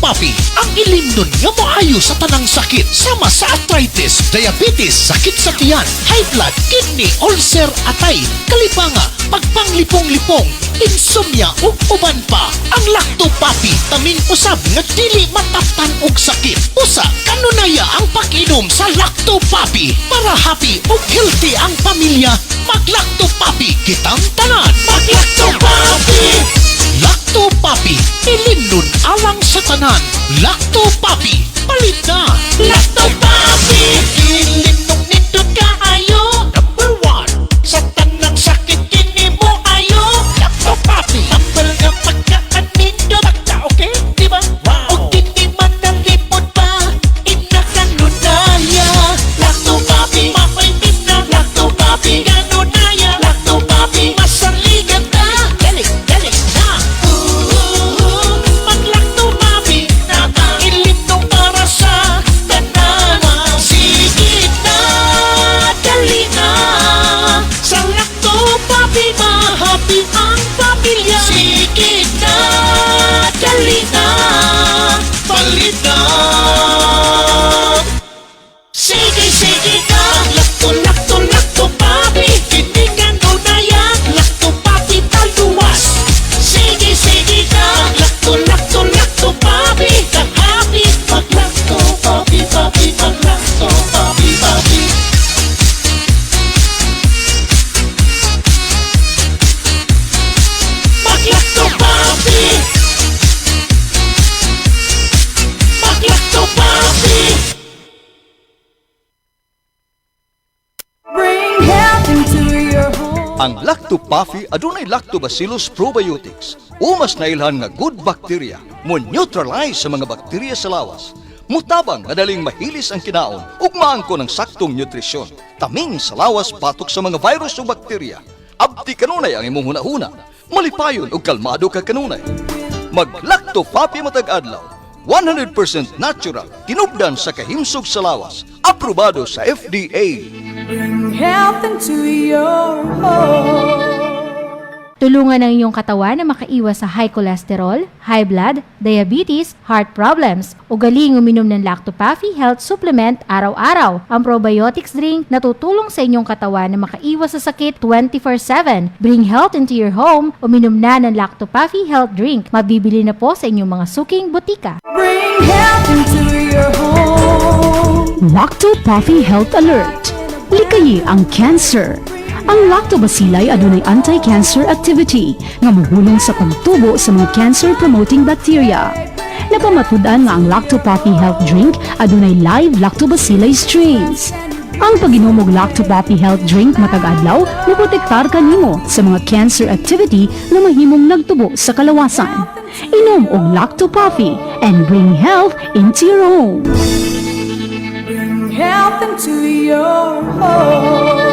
Lactopapi, ang ilimnon nga maayo sa tanang sakit sama sa arthritis, diabetes, sakit sa tiyan, high blood, kidney, ulcer, atay, kalibanga, pagpanglipong-lipong, insomnia ug uban pa. Ang Lactopapi taming usab nga dili mataptan og sakit. Usa kanunaya ang pag-inom sa Lactopapi para happy ug healthy ang pamilya. Mag-Lactopapi kitang tanan. Mag-Lactopapi. Lactopapi, ilimnon alang sa tanan. Lactopapi, palit na. Lactopapi, ilimnon nindot kaayo. Number 1, sa tanang sakit kini mo ayo. Lactopapi, tambal nga pagkaan nindot. Pagka okay, di ba? Wow. O kini man nalipod pa, inakanunaya. Lactopapi, mapaitin na. Lactopapi, kanunaya. Lactopapi, masaligan na. Galing na. Mag-Lactopapi na ilimnon para sa tanan. Sige na, dali na. Sa Lactopapi, mahappy ang pamilya. Sige na, dali na. Palit na. Sige na. Lactopapi. Hindi ka nunaya. Lactopapi taluwas. Sige na. Lactopapi. Kahapi. Mag-Lactopapi, papi. Mag-Lactopapi, papi. Mag-Lactopapi. Mag-Lactopapi. Bring health into your home. Ang Lactopapi adunay Lactobacillus probiotics o mas nailhan nga good bacteria mo neutralize sa mga bakterya sa lawas. Mutabang madaling mahilis ang kinaon ug maangko ng saktong nutrisyon. Taming sa lawas batok sa mga virus o bakterya. Abti kanunay ang imong hunahuna. Malipayon ug kalmado ka kanunay. Mag-Lactopapi matag adlaw. 100% natural, tinubdan sa kahimsog sa lawas. Aprobado sa FDA. Bring health into your home. Tulungan ang iyong katawan na makaiwas sa high cholesterol, high blood, diabetes, heart problems. Ugaling uminom ng Lactopapi Health Supplement araw-araw. Ang probiotics drink na tutulong sa inyong katawan na makaiwas sa sakit 24/7. Bring health into your home. Uminom na ng Lactopapi Health Drink. Mabibili na po sa inyong mga suking butika. Bring health into your home. Lactopapi Health Alert. Likayi ang cancer. Ang lactobacilli adunay anti-cancer activity nga mohulong sa pagtubo sa mga cancer-promoting bacteria. Napamatud-an nga ang Lactopapi Health Drink adunay live lactobacilli strains. Ang pag-inom og Lactopapi Health Drink matag adlaw moprotektar kanimo sa mga cancer activity nga mahimong nagtubo sa kalawasan. Inom og Lactopapi and bring health into your home. Bring health into your home.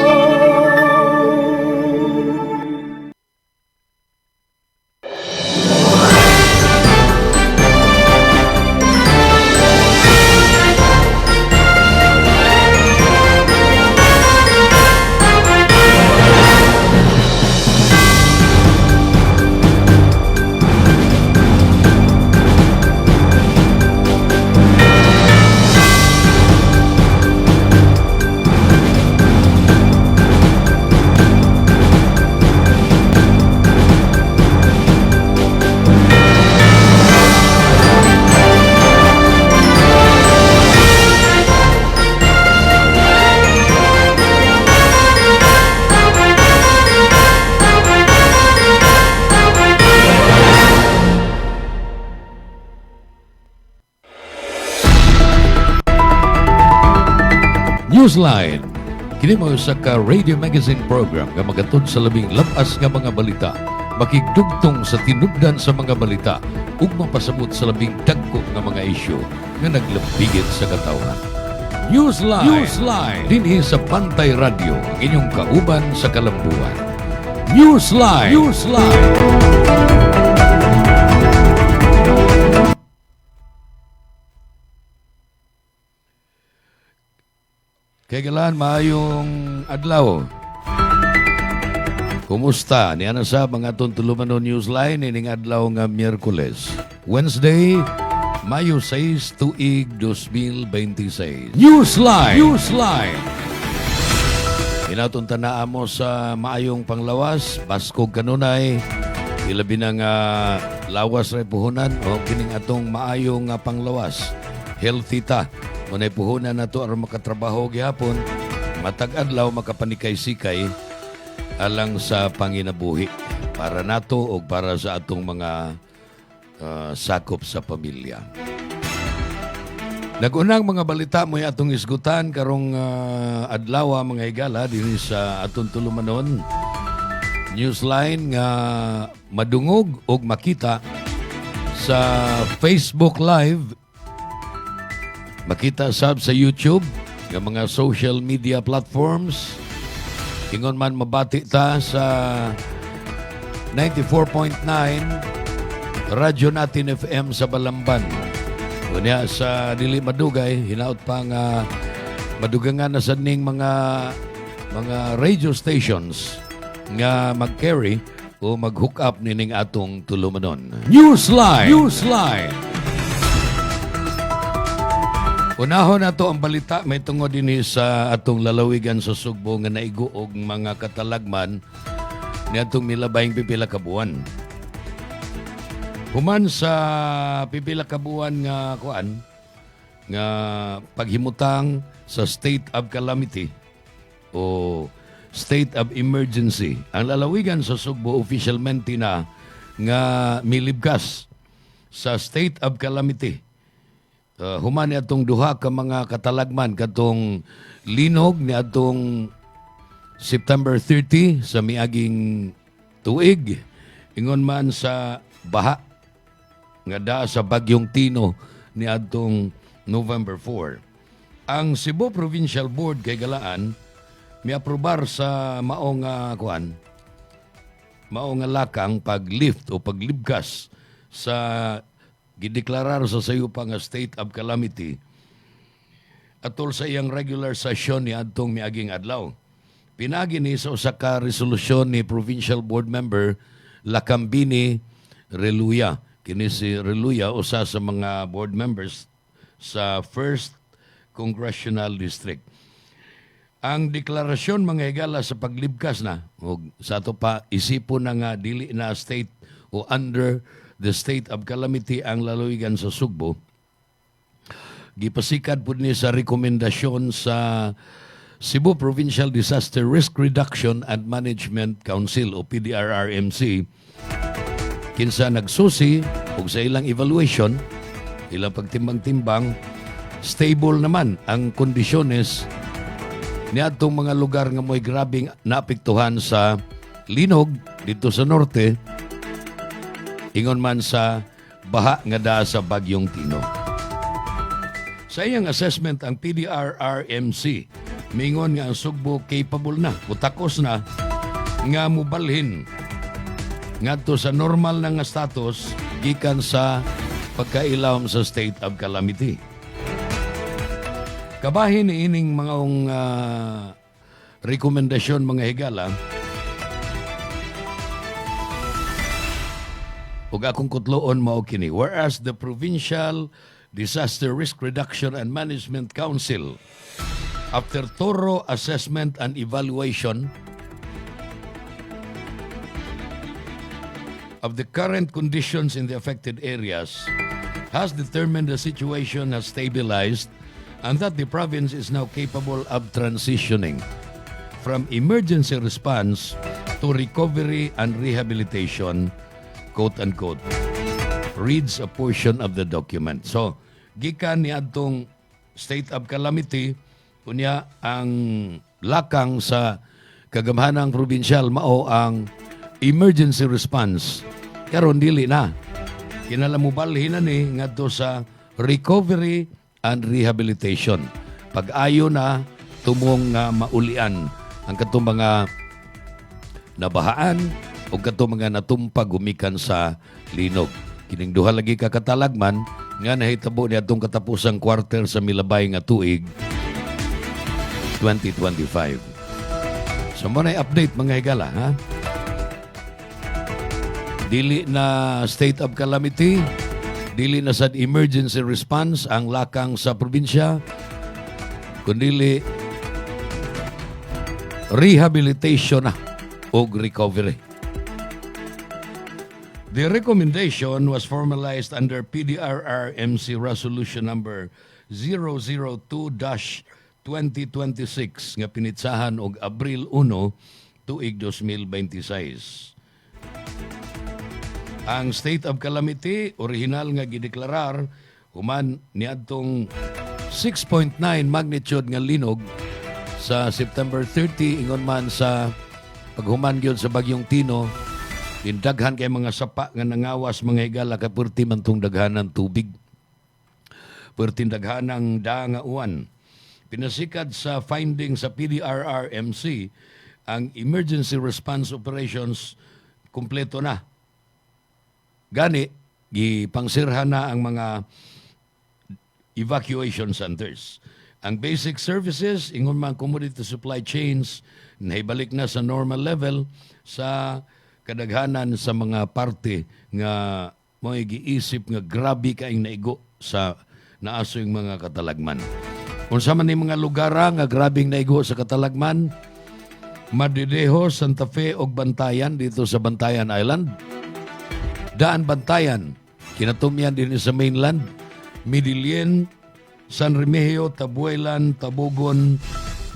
Newsline. Kini mo sa ka radio magazine program nga magatod sa labing labas nga mga balita, makigdugtong sa tinubdan sa mga balita ug mapasabot sa labing dagko nga mga isyu nga naglambigit sa katawan. Newsline. Dinhi sa Pantay Radio, ang inyong kauban sa kalambuan. Newsline. Kailan maayong adlaw. Kumusta? Niya sa mga tuntuluman Newsline ining adlaw nga Miyerkules. Wednesday, Mayo 6, tuig 2026. Newsline! Newsline! Inatunta na mo sa maayong panglawas, Baskog kanunay, ilabi ng lawas ray puhunan, o kining atong maayong panglawas. Healthy ta. Munay puhunan na to aron makatrabaho gihapon, matag-adlaw makapanikay-sikay alang sa panginabuhi para nato o para sa atong mga sakop sa pamilya. Nagunang mga balita mo atong isgutan karong adlaw mga higala dinhi sa atong tulumanon. Newsline nga madungog og makita sa Facebook Live, makita sab sa YouTube nga mga social media platforms. Ingon man mabati ta sa 94.9 Radyo Natin FM sa Balamban. Unya sa dili madugay, hinaot pa nga madugangan na sa ning mga radio stations nga mag-carry o mag-hook up nining atong tulumanon. Newsline! Newsline! Unahon na to ang balita may tungod dinhi sa atong lalawigan sa Sugbo nga naigo og mga katalagman ni atong milabayng pipila ka buwan. Human sa pipila ka buwan nga kuan nga paghimutang sa state of calamity o state of emergency. Ang lalawigan sa Sugbo officialmente na nga milibkas sa state of calamity. Human ni atong duha ka mga katalagman katong linog ni atong September 30 sa miaging tuig. Ingon man sa baha nga daa sa Bagyong Tino ni adtong November 4. Ang Cebu Provincial Board kay Galaan miaprobar sa maong lakang paglift o paglibkas sa gideklarar sa sayupa nga state of calamity atol sa iyang regular session ni adtong miaging adlaw. Pinagi ni sa usa ka resolusyon ni Provincial Board Member Lacambini Reluya. Kini si Reluya, usa sa mga board members sa 1st Congressional District. Ang deklarasyon mga higala sa paglibkas na, o sa ato pa, isipon na nga dili na state o under the state of calamity ang lalawigan sa Sugbo. Gipasikad po ni sa rekomendasyon sa Cebu Provincial Disaster Risk Reduction and Management Council o PDRRMC, kinsa nagsusi ug sa ilang evaluation, ilang pagtimbang-timbang, stable naman ang kondisyones ni atong mga lugar nga mo'y grabing naapektuhan sa linog dito sa norte, ingon man sa baha nga daa sa Bagyong Tino. Sa iyang assessment, ang PDRRMC mingon nga ang Sugbo capable na, utakos na nga mubalhin ngadto sa normal na nga status gikan sa pagkailawom sa state of calamity. Kabahin ni ining mga rekomendasyon mga higala, ug akong kutloon mao kini, whereas the Provincial Disaster Risk Reduction and Management Council, after thorough assessment and evaluation of the current conditions in the affected areas, has determined the situation has stabilized and that the province is now capable of transitioning from emergency response to recovery and rehabilitation, quote-unquote, reads a portion of the document. So, gikan ni adtong state of calamity, unya ang lakang sa kagamhanang probinsyal mao ang emergency response. Karon dili na. Kinalamubalhin na ni ngadto sa recovery and rehabilitation. Pag-ayo na tumong maulian ang katong mga nabahaan o katong mga natumpag humikan sa linog. Kining duha lagi ka katalagman nga nahitabo ni atong katapusang quarter sa milabay nga tuig 2025. So mo na update mga higala, ha? Dili na state of calamity, dili na sad emergency response ang lakang sa probinsya, kundili rehabilitation na o recovery. The recommendation was formalized under PDRR-MC Resolution number 002-2026 nga pinitsahan og Abril 1 tuig 2026. Ang state of calamity original nga gideklarar human niadtong 6.9 magnitude nga linog sa September 30 ingon man sa paghuman gyud sa bagyong Tino. Daghan kay mga sapa nga nangawas mga higala ka purti man tong daghanan tubig. Purti daghanang nga uwan. Pinasikad sa finding sa PDRR-MC ang emergency response operations kumpleto na. Gani, gipangsirhan na ang mga evacuation centers. Ang basic services, ingon man commodity supply chains, naibalik na sa normal level sa kadaghanan sa mga parte nga mga giisip nga grabe kaing naigo sa naasoy mga katalagman. Unsa man ni mga lugar nga grabing naigo sa katalagman, Madideho, Santa Fe ug Bantayan dito sa Bantayan Island. Daan Bantayan, kinatumyan din sa mainland, Midilien, San Remigio, Tabuelan, Tabogon,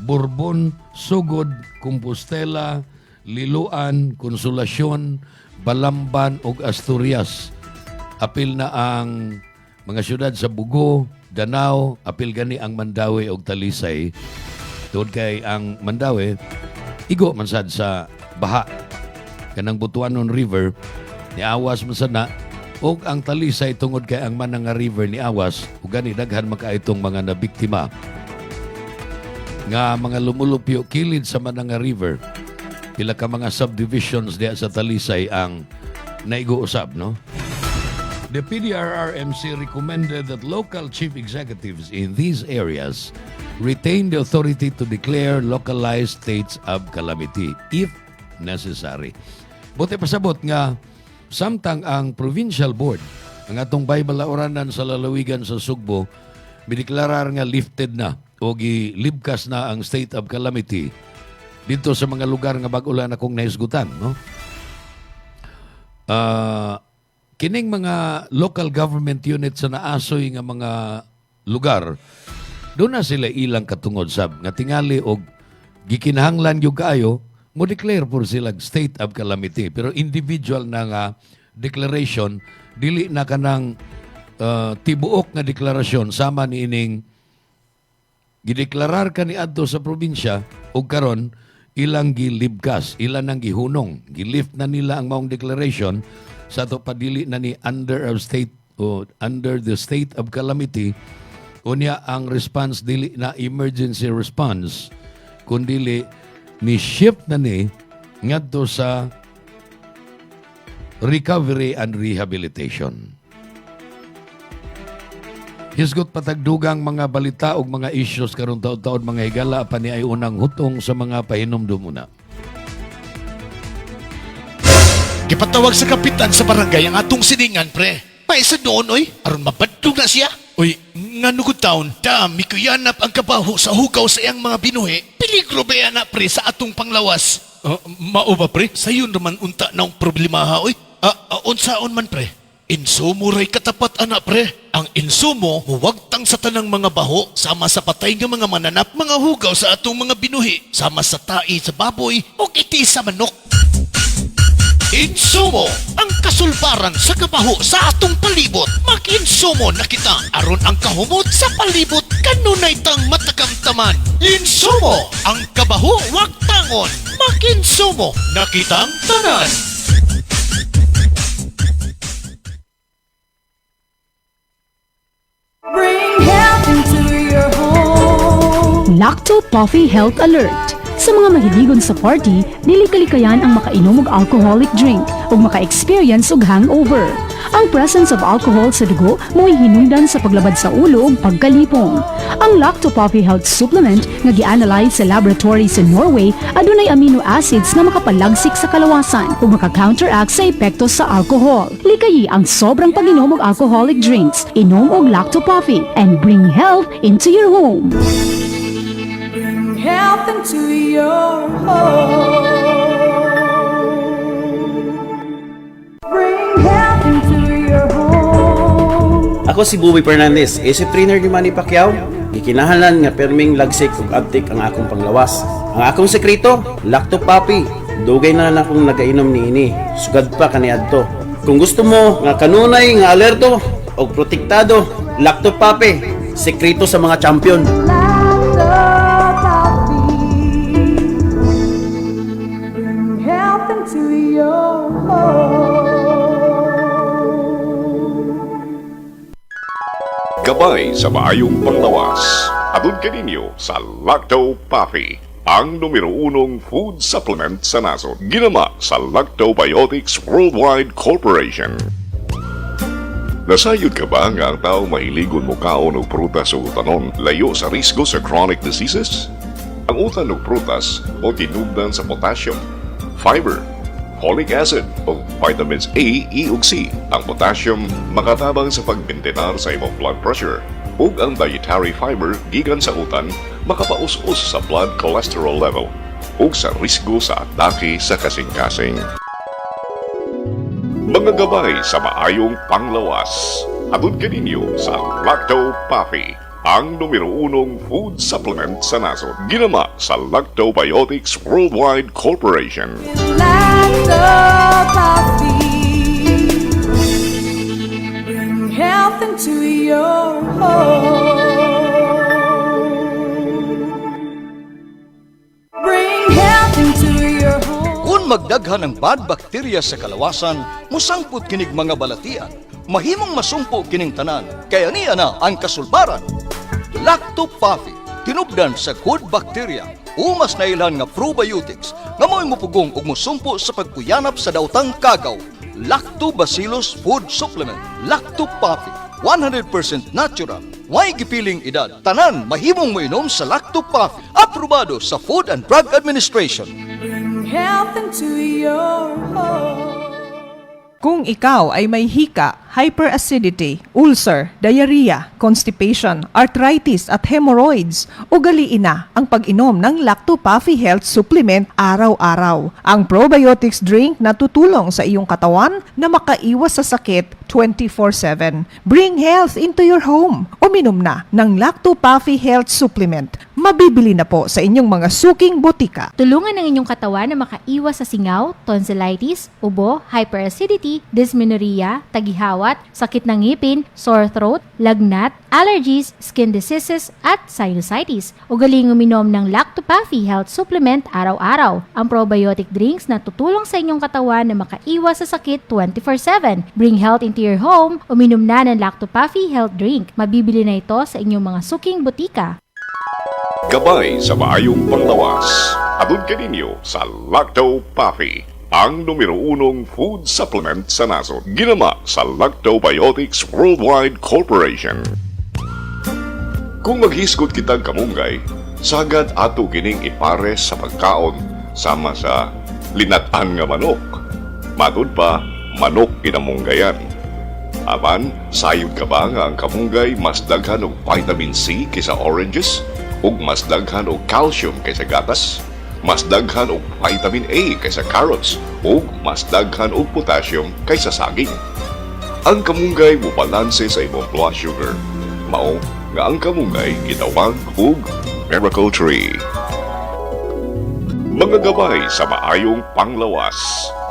Bourbon, Sugod, Compostela, Liloan, Konsolasyon, Balamban ug Asturias. Apil na ang mga syudad sa Bugo, Danao, apil gani ang Mandawi ug Talisay. Tungod kay ang Mandawi igo man sad sa baha kanang Butuanon River niawas man sad na ug ang Talisay tungod kay ang Mananga River niawas ug gani daghan makaitong mga nabiktima nga mga lumulupyo kilid sa Mananga River. Pila ka mga subdivisions diya sa Talisay ang naigo-usab, no? The PDRR-MC recommended that local chief executives in these areas retain the authority to declare localized states of calamity if necessary. Buti pasabot nga samtang ang provincial board ang atong baybalaoranan sa lalawigan sa Sugbo bideklarar nga lifted na o gilibkas na ang state of calamity dito sa mga lugar nga bag-ulan akong nahisgutan, no? Kining mga local government units sa naasoy nga mga lugar, doon na sila ilang katungod sab nga tingali og gikinahanglan yung kaayo, mo declare po sila state of calamity. Pero individual na nga declaration, dili na kanang tibuok nga deklarasyon sama ni ining gideklarar ka ni adto sa probinsya o karon ilang gilibkas, ilang nang gihunong, gilift na nila ang maong declaration sa ato padili na ni under the state of calamity. Unya ang response dili na emergency response kundili ni shift na ni ngadto sa recovery and rehabilitation. Hisgot patagdugang mga balita o mga issues karong taon-taon mga higala pa ni ay unang hutong sa mga pahinumdum muna. Gipatawag sa kapitan sa barangay ang atong siningan, pre. Paisa doon, oy. Aron mabadlog na siya. Oy, nga nugod taon, dami ko yanap ang kabaho sa hugaw sa iyang mga binuhi. Peligro ba yan na, pre, sa atong panglawas? Mao ba, pre? Sayon naman unta na ang problema, ha, oy. Unsaon man, pre? Insumo ray katapat, anak, pre. Ang insumo, huwagtang sa tanang mga baho, sama sa patay ng mga mananap, mga hugaw sa atong mga binuhi, sama sa tai sa baboy, o iti sa manok. Insumo, ang kasulbaran sa kabaho sa atong palibot. Mag-insumo na kita aron ang kahumot sa palibot kanunay tang matakamtaman. Insumo, ang kabaho wag tangon. Mag-insumo na kitang tanan. Bring health into your home. Lacto Puffy Health Alert. Sa mga mahiligon sa party, dili kalikayan ang makainom og alcoholic drink ug maka-experience og hangover. Ang presence of alcohol sa dugo mo'y hinungdan sa paglabad sa ulo ug pagkalipong. Ang Lacto Puffy Health Supplement nga gi-analyze sa laboratory sa Norway adunay amino acids nga makapalagsik sa kalawasan ug maka-counteract sa epekto sa alcohol. Likayi ang sobrang pag-inom og alcoholic drinks. Inom og Lacto Puffy and bring health into your home. Bring health into your home. Bring health into your home. Ako si Buboy Fernandez, isip trainer ni Manny Pacquiao. Gikinahanglan nga perming lagsik ug abtik ang akong panglawas. Ang akong sekreto, Lacto Puffy. Dugay na lang akong nagainom niini. Sugad pa kaniadto. Kung gusto mo nga kanunay nga alerto o protektado, Lacto Puffy. Sekreto sa mga champion. Lacto Puffy. Bring health into your home. Gabay sa maayong panglawas. Atun kaninyo sa Lacto Puffy, ang numero 1 food supplement sa nasod. Ginama sa Lactobiotics Worldwide Corporation. Nasayod ka ba nga ang tao mahiligon mo kaon og prutas o utanon layo sa risgo sa chronic diseases? Ang utan og prutas o tinubdan sa potassium, fiber, folic acid o vitamins A, E ug C. Ang potassium makatabang sa pagbintenar sa imong blood pressure ug ang dietary fiber gikan sa utan makapaus-us sa blood cholesterol level ug sa risgo sa atake sa kasing-kasing. Mga gabay sa maayong panglawas. Atun kaninyo sa Lacto Puffy, ang numero 1 food supplement sa nasod. Ginama sa Lactobiotics Worldwide Corporation. Lacto Puffy. Bring health into your home. Bring health into your home. Kung magdaghan ang bad bacteria sa kalawasan, musangput kinig mga balatian. Mahimong masumpo kining tanan, kaya niya na ang kasulbaran. Lacto Puffy, tinubdan sa good bacteria, umas na ilan nga probiotics, nga mo'y mupugong ug musumpo sa pagkuyanap sa dautang kagaw. Lactobacillus Food Supplement, Lacto Puffy, 100% natural. May gipiling edad, tanan mahimong moinom sa Lacto Puffy, aprobado sa Food and Drug Administration. Bring health into your home. Kung ikaw ay may hika, hyperacidity, ulcer, diarrhea, constipation, arthritis at hemorrhoids, ugaliin na ang pag-inom ng Lacto Puffy Health Supplement araw-araw. Ang probiotics drink na tutulong sa iyong katawan na makaiwas sa sakit 24/7. Bring health into your home. Uminom na ng Lacto Puffy Health Supplement. Mabibili na po sa inyong mga suking botika. Tulungan ng inyong katawan na makaiwas sa singaw, tonsillitis, ubo, hyperacidity, dysmenorrhea, tagihawat, sakit ng ngipin, sore throat, lagnat, allergies, skin diseases, at sinusitis. Ugaling uminom ng Lacto Puffy Health Supplement araw-araw. Ang probiotic drinks na tutulong sa inyong katawan na makaiwas sa sakit 24/7. Bring health into your home. Uminom na ng Lacto Puffy Health Drink. Mabibili na ito sa inyong mga suking botika. Gabay sa maayong panglawas. Atun kaninyo sa Lacto Puffy, ang numero 1 food supplement sa nasod. Ginama sa Lactobiotics Worldwide Corporation. Kung maghisgot kitang kamunggay, sagad ato kining ipares sa pagkaon sama sa linatan nga manok. Matud pa, manok kinamunggayan. Aman, sayod ka ba nga ang kamunggay mas daghan og vitamin C kaysa oranges? Ug mas daghan og calcium kaysa gatas? Mas daghan og vitamin A kaysa carrots? Ug mas daghan og potassium kaysa saging? Ang kamunggay mubalanse sa imong blood sugar. Mao nga ang kamunggay gitawag og miracle tree. Mga gabay sa maayong panglawas.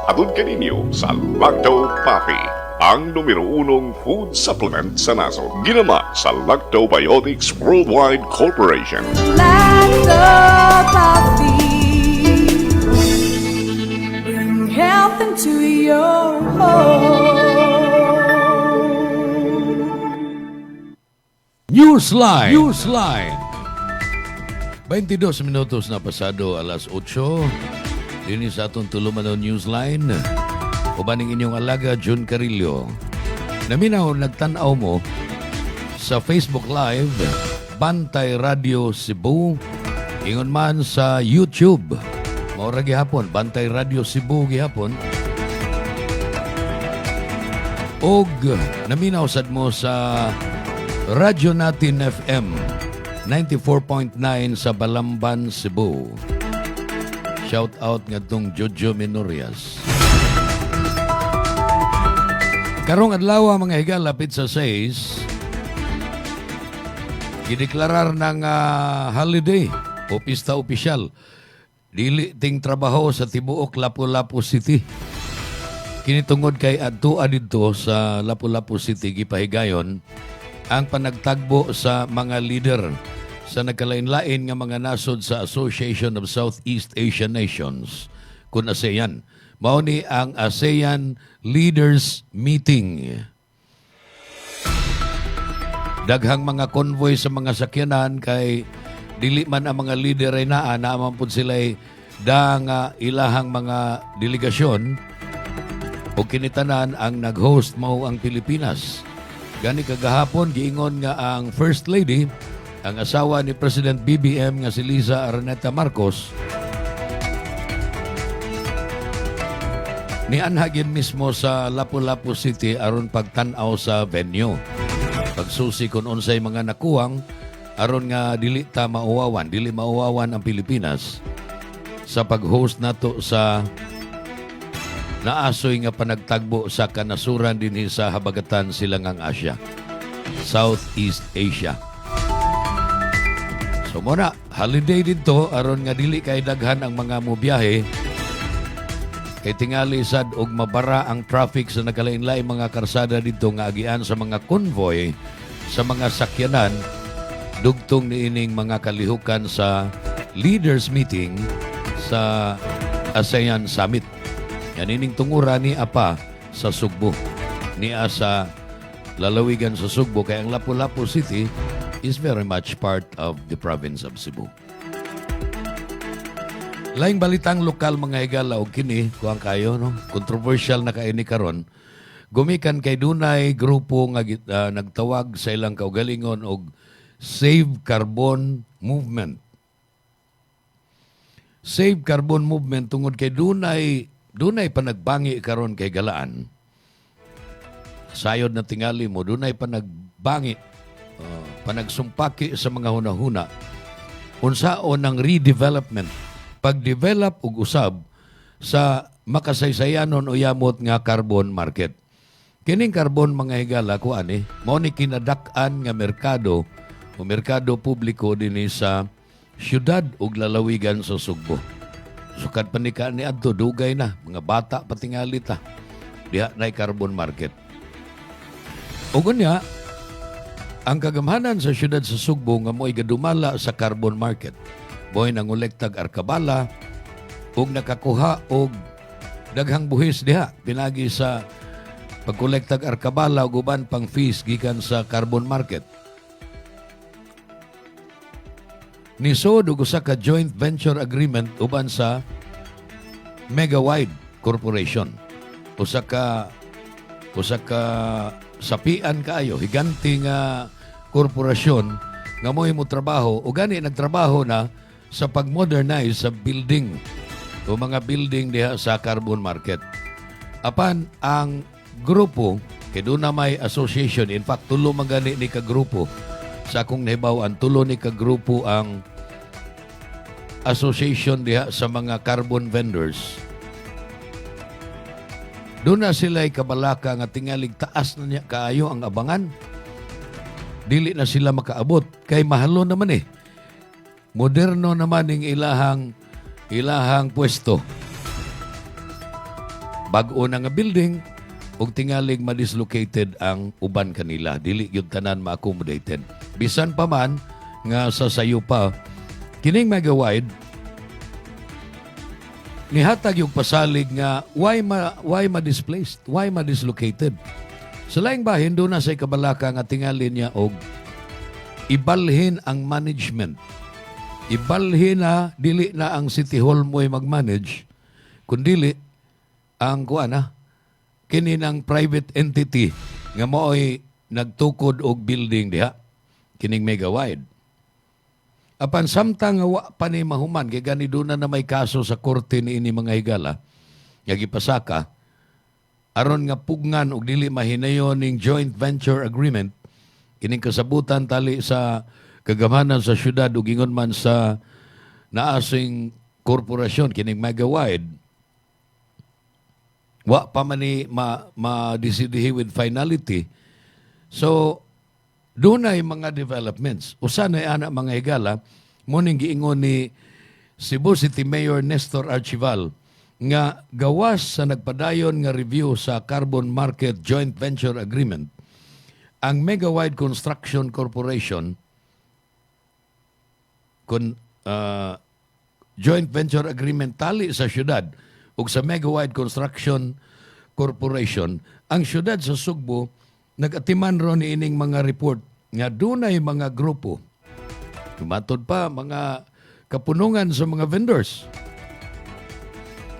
Atun kaninyo sa Lacto Puffy, ang numero 1 food supplement sa nasod. Ginama sa Lactobiotics Worldwide Corporation. Lacto Puffy. Bring health into your home. Newsline. 22 minutos na pasado alas 8. Dini sa atong tulumanon Newsline. Ubaning inyong alaga, Jun Carillo. naminaw nagtanaw mo sa Facebook Live, Bantay Radio Cebu, ingon man sa YouTube. Maura gihapon, Bantay Radio Cebu gihapon. Og naminaw sad mo sa Radyo Natin FM 94.9 sa Balamban, Cebu. Shout out nga tong Jojo Minorias. Karong adlaw mga higa lapit sa 6, gideklarar ng holiday o pista opisyal. Dili ting trabaho sa tibuok Lapu-Lapu City. Kinitungod kay adtua didto sa Lapu-Lapu City gipahigayon ang panagtagbo sa mga leader sa nagkalain-lain nga mga nasod sa Association of Southeast Asian Nations kun ASEAN. Mao ni ang ASEAN Leaders Meeting. Daghang mga convoy sa mga sakyanan kay dili man ang mga leader ay naaman po sila ay ilahang mga delegasyon o kinitanan ang nag-host mao ang Pilipinas. Gani kagahapon giingon nga ang First Lady, ang asawa ni President BBM nga si Liza Araneta Marcos, nianhagin mismo sa Lapu-Lapu City aron pagtan-aw sa venue. Pagsusi kung unsay mga nakuwang aron nga dili mauwawan ang Pilipinas sa pag-host nato sa naasoy nga panagtagbo sa kanasuran dinhi sa habagatan silangang Asia, Southeast Asia. So muna, holiday dito aron nga dili kay daghan ang mga mobiyahe kay tingali sad og mabara ang traffic sa nagkalain-laing mga karsada dito nga agian sa mga convoy sa mga sakyanan dugtong niining mga kalihukan sa leaders meeting sa ASEAN Summit. Yan ining tungura ni Apa sa Sugbo. Niya sa lalawigan sa Sugbo kaya ang Lapu-Lapu City is very much part of the province of Cebu. Laing balitang lokal mga higala o kini, kuang kayo, no? Controversial na kaini karon. Gumikan kay dunay grupo nga nagtawag sa ilang kaugalingon og Save Carbon Movement. Save Carbon Movement tungod kay dunay panagbangi karon kay galaan. Sayod na tingali mo, dunay panagbangi, panagsumpaki sa mga hunahuna. Unsaon ang redevelopment, pagdevelop ug usab sa makasaysayanon o yamot nga carbon market. Kining carbon mga higala ko ani, mao ni kinadak-an nga merkado o merkado publiko dinhi sa syudad ug lalawigan sa Sugbo. Sukad panika ni adto dugay na mga bata patingali ta. Diha nay carbon market. Ug unya ang kagamhanan sa syudad sa Sugbo nga mo'y gadumala sa carbon market. Mo'y nangulektag arkabala ug nakakuha og daghang buhis diha pinagi sa pagkolektag arkabala ug uban pang fees gikan sa carbon market. Nisod og usa ka joint venture agreement uban sa Megawide Corporation. Usa ka sapian kaayo higanti nga korporasyon nga mo'y mo trabaho o gani nagtrabaho na sa pag-modernize sa building o mga building diha sa carbon market. Apan ang grupo kay doon na may association, in fact tulo magani ni ka grupo sa akong nahibawan, tulo ni ka grupo ang association diha sa mga carbon vendors. Doon na sila'y kabalaka nga tingalig taas na niya kaayo ang abangan. Dili na sila makaabot kay mahalo naman eh. Moderno naman ang ilahang pwesto. Bag-o na nga building ug tingalig ma-dislocated ang uban kanila. Dili yun tanan ma-accommodated. Bisan pa man nga sa sayo pa, kining Megawide, nihatag yung pasalig nga why ma-displaced, why ma-dislocated. Sa laing bahin, doon na sa kabalaka nga tingali niya og ibalhin ang management. Ibalhin na, dili na ang City Hall mo'y mag-manage, kundili ang kini ng private entity nga mo'y nagtukod og building diha kining mega wide. Apan samtang nga wa pa ni mahuman kay gani doon na may kaso sa korte ni ini mga higala nga gipasaka aron nga pugngan og dili mahinayon ning joint venture agreement kining kasabutan tali sa kagamanan sa syudad ug ingon man sa naasing korporasyon kining mega wide. Wa pa man ni ma-desidihi with finality. So, doon ay mga developments. Usa na ana mga higala, muning giingon ni Cebu City Mayor Nestor Archival nga gawas sa nagpadayon nga review sa Carbon Market Joint Venture Agreement, ang Megawide Construction Corporation Joint Venture Agreement tali sa syudad ug sa Megawide Construction Corporation, ang syudad sa Sugbo nag-atiman ron ining mga report nga dunay mga grupo. Tumatod pa mga kapunungan sa mga vendors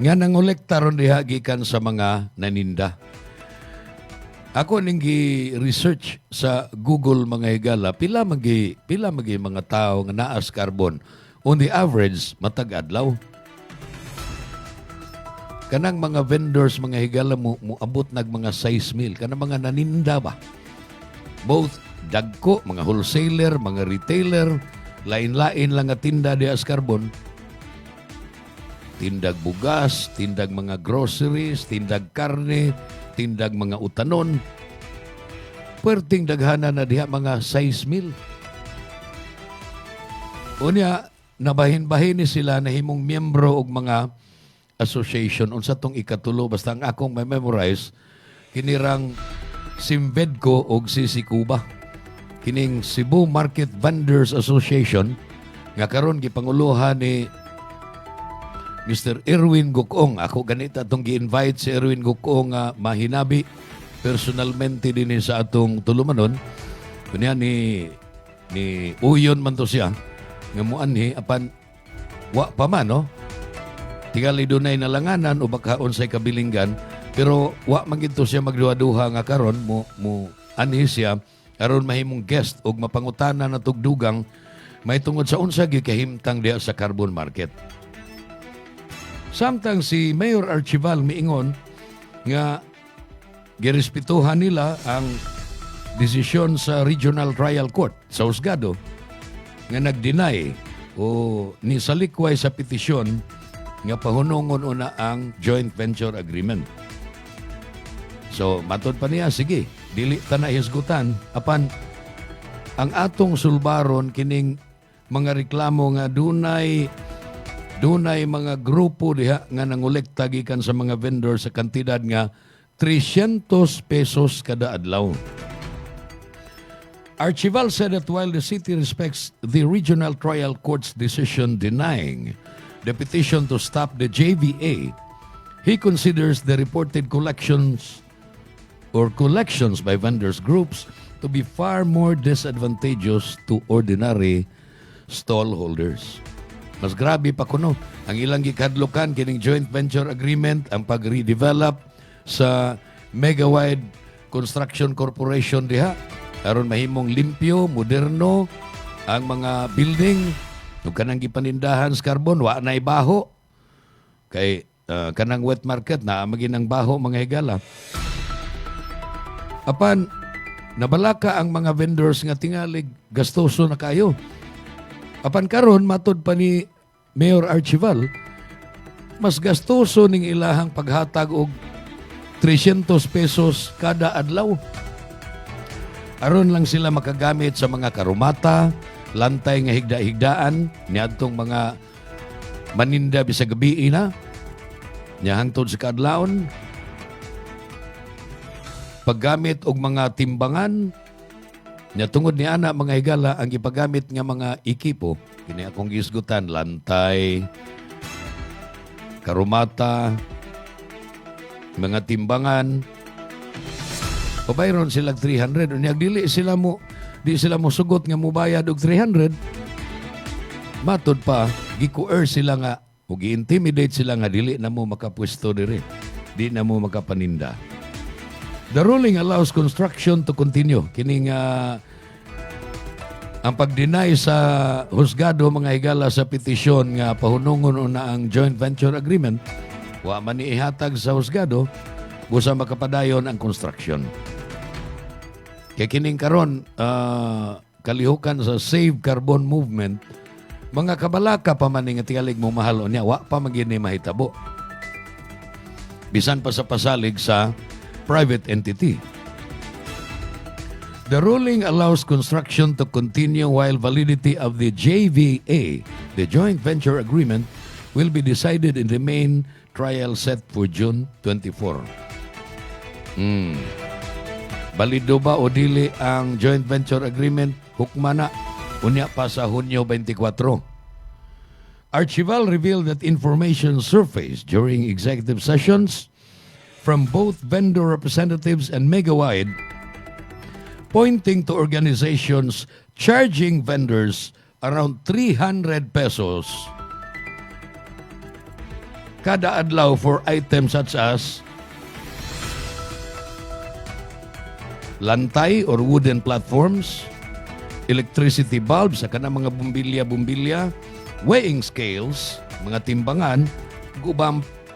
nga nangolekta ron diha gikan sa mga naninda. Ako ning gi-research sa Google mga higala, pila magi mga tao nga naas carbon. On the average, matag adlaw. Kanang mga vendors, mga higala mo abot nag mga 6,000. Kanang mga naninda ba? Both dagko, mga wholesaler, mga retailer, lain-lain lang nga tinda di as carbon. Tindag bugas, tindag mga groceries, tindag karne, tindag mga utanon. Puwerting daghana na diha mga 6,000. Unya, nabahin-bahin ni sila na himong miyembro og mga association unsa tong ikatulo basta ang akong memorize kinirang Simvedco og Sisikuba kining Cebu Market Vendors Association nga karon gipanguluhan ni Mr. Erwin Gukong. Ako ganita tong gi-invite si Erwin Gukong nga mahinabi personalmente din sa atong tulumanon kunya ni uyon man to siya nga muanhi apan wa pa man no. Tingali dunay nalanganan o bakaon sa kabilinggan pero wa man gid to siya magduha-duha nga karon mo anhi siya aron mahimong guest og mapangutana na tugdugang may tungod sa unsa gyud kahimtang diha sa carbon market. Samtang si Mayor Archival miingon nga girespetuhan nila ang desisyon sa Regional Trial Court sa Husgado nga nag-deny o nisalikway sa petisyon nga pahunungon una ang joint venture agreement. So, matod pa niya, sige, dili ta na hisgutan. Apan, ang atong sulbaron kining mga reklamo nga dunay mga grupo diha nga nangolekta gikan sa mga vendor sa kantidad nga 300 pesos kada adlaw. Archival said that while the city respects the Regional Trial Court's decision denying the petition to stop the JVA, he considers the reported collections by vendors groups to be far more disadvantageous to ordinary stallholders. Mas grabe pa kuno ang ilang gikadlokan kining joint venture agreement ang pag-redevelop sa Megawide Construction Corporation diha aron mahimong limpyo, moderno ang mga building. Ug kanang gipanindahan sa carbon wa na ibaho kay kanang wet market na maginang baho mga higala. Apan nabalaka ang mga vendors nga tingalig gastoso na kayo. Apan karon matod pa ni Mayor Archival mas gastoso ning ilahang paghatag og 300 pesos kada adlaw. Aron lang sila makagamit sa mga karumata, lantay nga higda-higdaan niadtong mga maninda bisag gabi na nya hangtod sa kadlawon, paggamit og mga timbangan nya tungod ni ana mga higala ang ipagamit nga mga ekipo kini akong gisgutan lantay, karumata, mga timbangan pabayron sila 300 unya dili sila mo sugot nga mobayad og 300. Matod pa, gi-coerce sila nga o gi-intimidate sila nga dili na mo makapwesto diri. Di na mo makapaninda. The ruling allows construction to continue. Kining ang pag-deny sa husgado mga higala sa petisyon nga pahunungon una ang joint venture agreement, wa man ni ihatag sa husgado, busa makapadayon ang construction. Kaya kining karon kalihukan sa Save Carbon Movement, mga kabalaka pa man nga tingalig mo mahal niya, wa pa magini mahitabo. Bisan pa sa pasalig sa private entity. The ruling allows construction to continue while validity of the JVA, the joint venture agreement, will be decided in the main trial set for June 24. Balido ba o dili ang joint venture agreement? Hukmana, unya pa sa Hunyo 24. Archival revealed that information surfaced during executive sessions from both vendor representatives and Megawide, pointing to organizations charging vendors around 300 pesos kada adlaw for items such as lantay or wooden platforms, electricity bulbs, saka na mga bumbilya-bumbilya, weighing scales, mga timbangan,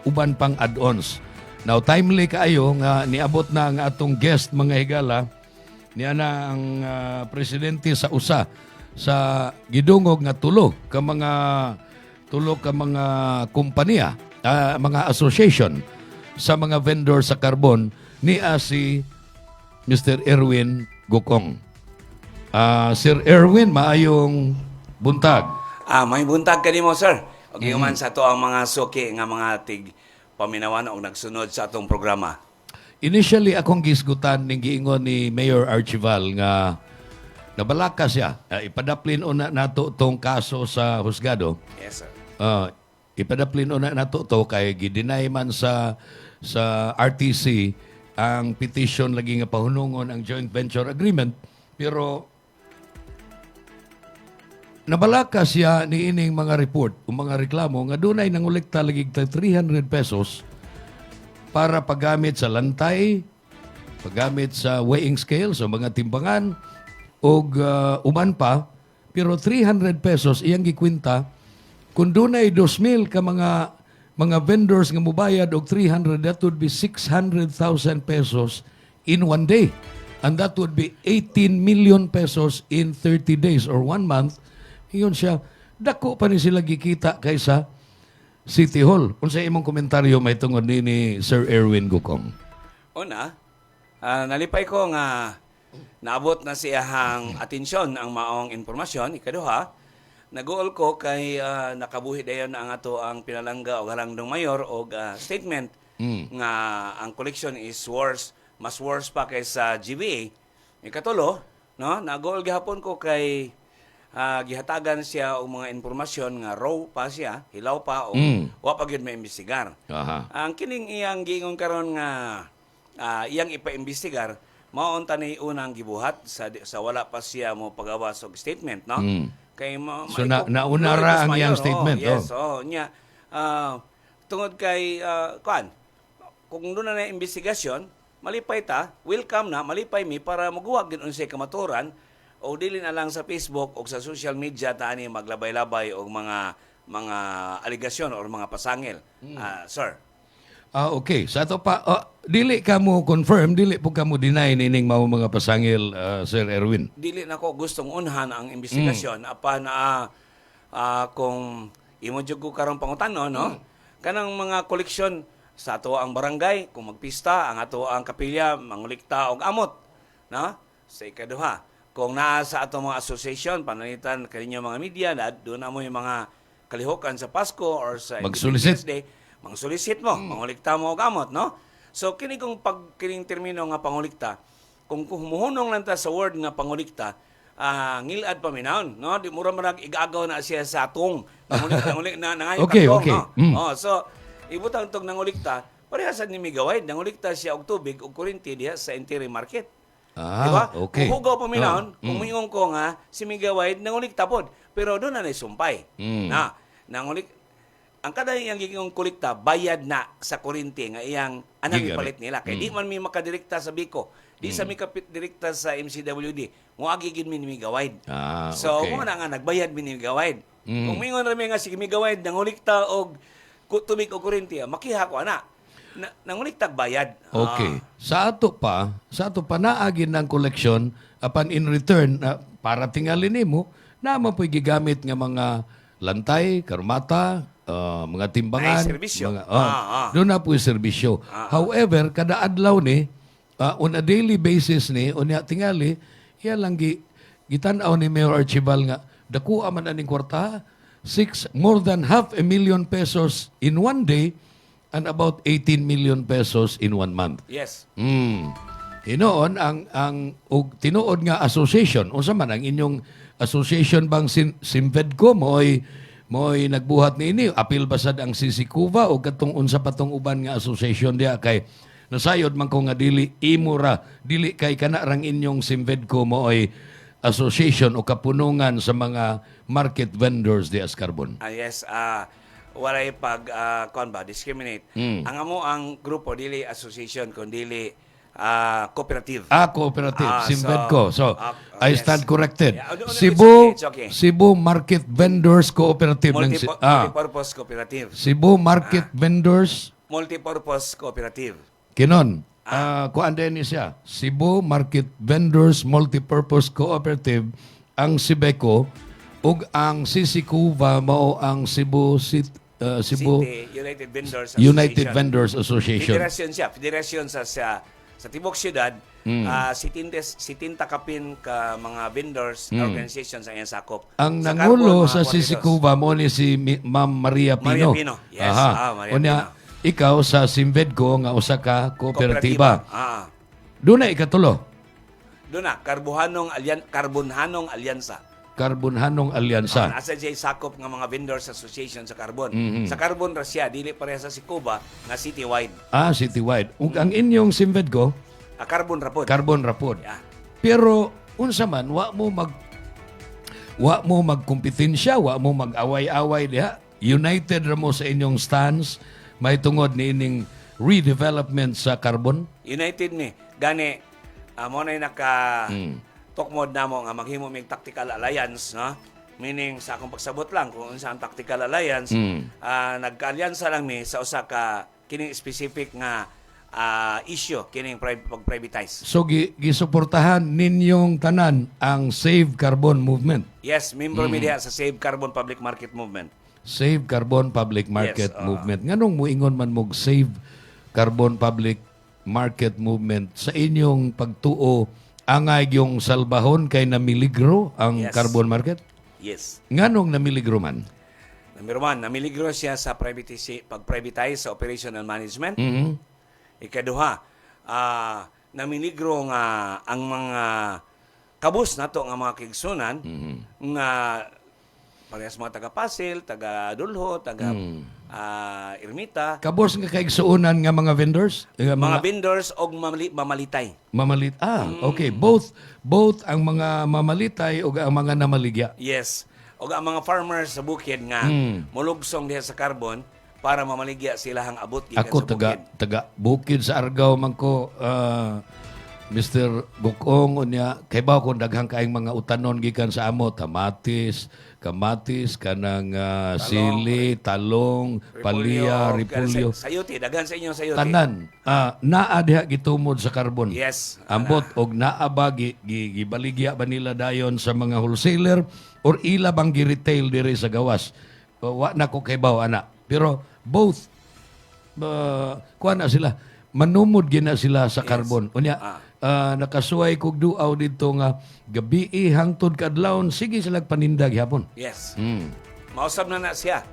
uban pang add-ons. Now, timely kaayo nga niabot na ang atong guest mga higala, niya na ang presidente sa USA sa gidungog nga tulo ka mga kompanya, mga association sa mga vendor sa carbon niya si Mr. Erwin Gukong. Sir Erwin, maayong buntag. May buntag ka mo, sir. Okay, man sa to ang mga suki nga mga tig paminawan o nagsunod sa atong programa. Initially, akong gisgutan ning giingon ni Mayor Archival nga nabalaka siya. Ipadaplin una nato tong kaso sa husgado. Yes, sir. Ipadaplin una nato to kay gideny man sa RTC ang petition lagi nga pahunungon ang joint venture agreement, pero nabalaka siya ni ining mga report o mga reklamo nga dunay nangolekta lagi 300 pesos para paggamit sa lantay, paggamit sa weighing scales o mga timbangan o uman pa, pero 300 pesos iyang gikwinta kung dunay 2,000 ka mga vendors nga mubayad og 300, that would be 600,000 pesos in one day. And that would be 18 million pesos in 30 days or 1 month. Iyon siya, dako pa ni sila gikita kaysa City Hall. Unsa imong komentaryo may tungod ni Sir Erwin Gukong? Una, nalipay ko nga naabot na siyahang atensyon ang maong informasyon. Ikaduha, naguol ko kay nakabuhi dayon ang ato ang pinalangga o Halangdong Mayor o statement nga ang collection is mas worse pa kaysa GBA. Ikatulo, no, naguol gihapon ko kay gihatagan siya og mga informasyon nga raw pa siya, hilaw pa o wa pa gyud maimbestigar. Ang kining iyang giingon karon nga iyang ipaimbestigar mao unta ni unang gibuhat sa wala pa siya mo pagawas og statement, no? Kay so nauna ra ang iyang statement, yes, nya tungod kay kung doon na investigasyon, malipay ta, welcome na, malipay mi para maguwag din unsay kamaturan o dili na lang sa Facebook o sa social media taani maglabay-labay og mga aligasyon o mga pasangil. Sir. Okay. Sa ato pa, dili ka mo confirm, dili po ka mo deny nining mga pasangil, Sir Erwin? Dili na ko gustong unhan ang investigasyon. Apan kung imo jud ko karong pangutanon, no? Kanang mga koleksyon sa ato ang barangay, kung magpista, ang ato ang kapilya, mangulikta og amot. No? Sa ikaduha, kung naa sa ato mga association, panalitan kaninyo mga media, doon na mo yung mga kalihukan sa Pasko or sa Independence Day, mangsulisit mo, mangulikta mo og amot, no? So, kining termino nga pangulikta, kung humuhunong lang ta sa word nga pangulikta, ngilad paminaon, no? Di mura marag igagaw na siya sa atong nangulik na nangayo okay. no? So, ibutang tong nangulikta, parehasan ni Migaway, nangulikta siya og tubig og kuryente diha sa interior market. Diba? Okay. Kung hugaw paminaon, kung mingon ko nga, si Migaway nangulikta pod, pero doon na naisumpay. Na, nangulik, ang kada iyang giging kolekta bayad na sa kuryente nga iyang anang Gigamit. ipalit nila. Kay di man mi makadirekta sa Bico, di sa mi direkta sa MCWD, mo agigid mi ni Migawide. So okay. mo na nga nagbayad mi ni Migawide. Kung mingon ra mi nga sige Migawide nangulikta og tubig o kuryente, makiha ko ana. Nanguliktag bayad. Okay. Sa ato pa naagin ng koleksyon apan in return para tingalin nimo na mapoy gigamit nga mga lantay, karmata, mga timbangan, Ay, serbisyo. mga doon na po yung serbisyo. However, kada adlaw ni on a daily basis ni unya tingali iya lang gitan-aw ni Mayor Archibald nga dako man aning kwarta more than 500,000 pesos in one day and about 18 million pesos in 1 month. Yes. Hinoon ang tinuod nga association unsa man ang inyong association bang Simvedco mo'y nagbuhat niini apil basad ang Sisikuva o katong unsa patong uban nga association dia kay nasayod man ko nga dili imura dili kay kana rang inyong Simvedco mo'y association o kapunungan sa mga market vendors di Ascarbon. Yes, walay discriminate. Ang amo ang grupo dili association kun dili cooperative. Cooperative, Simvedco. So, I yes. stand corrected. Yeah, no, Cebu it's okay. Cebu Market Vendors Cooperative. Multipurpose cooperative. Cebu Market Vendors Multipurpose cooperative. Kinon. Kuan din siya. Cebu Market Vendors Multipurpose Cooperative ang Sibeco ug ang Sisikuva mao ang Cebu City United Vendors United Vendors Association. Federasyon sa Tibok Siyudad, 70 kapin ka mga vendors organization sa iyang sakop. Ang Sa nangulo Carbon, sa mga Sisikuva mo ni si Ma'am Maria Pino. Maria Pino. Yes, Maria Unya, Pino. ikaw sa Simvedco nga usa ka kooperatiba. Doon na ikatulo. Doon na, Karbonhanong Alyansa. Karbonhanong Alyansa. Nasa diyay sakop ng mga vendors association sa Carbon. Mhm. Sa Carbon ra siya, dili pareha sa Sikuba nga citywide. Citywide. Ug ang inyong Simvedco, Carbon rapod. Carbon Rapod. Yeah. Pero unsa man wa mo magkompetensya, wa mo mag-away-away diha. United ra mo sa inyong stance may tungod ni ining redevelopment sa carbon. United ni gani mo na tukmod namo nga maghimo mig tactical alliance, no? Meaning sa akong pagsabot lang kung unsa ang tactical alliance, nagka-alyansa lang mi sa usa ka kining specific nga issue kining pag-privatize. So gisuportahan ninyong tanan ang Save Carbon Movement. Yes, membro mi diha sa Save Carbon Public Market Movement. Save Carbon Public Market Movement. Nganong muingon man mog Save Carbon Public Market Movement sa inyong pagtuo angay yung salbahon kay namiligro ang carbon market? Yes. Nganong namiligro man? Number one, namiligro siya sa pag-privatize sa operational management. Ikaduha, namiligro nga ang mga kabus nato nga mga kigsunan nga parehas mga taga-Pasil, taga-Dulho, Ermita. Kabos nga kaigsuunan nga mga vendors? Mga vendors o mamalitay. Okay. Both ang mga mamalitay o ang mga namaligya. Yes. O ang mga farmers sa bukid nga mulugsong diha sa carbon para mamaligya sila hang abot gikan Ako sa bukid. taga bukid sa Argao man ko, Mr. Gukong unya kay ba ko daghang kaayong mga utanon gikan sa amo, kamatis kanang sili, talong, palya, repolyo. Sayuti, daghan sa inyo sayuti. Tanan naa diha gitumod sa carbon. Yes. Ambot og naa ba gibaligya ba nila dayon sa mga wholesaler or ila bang gi-retail diri sa gawas. Wa na ko kay baw ana. Pero both kuha na sila. Manumod gina sila sa carbon. Unya, nakasuway kog duaw dito nga gabi hangtod kadlawon sige sila panindag hapon. Yes. Mausab na siya.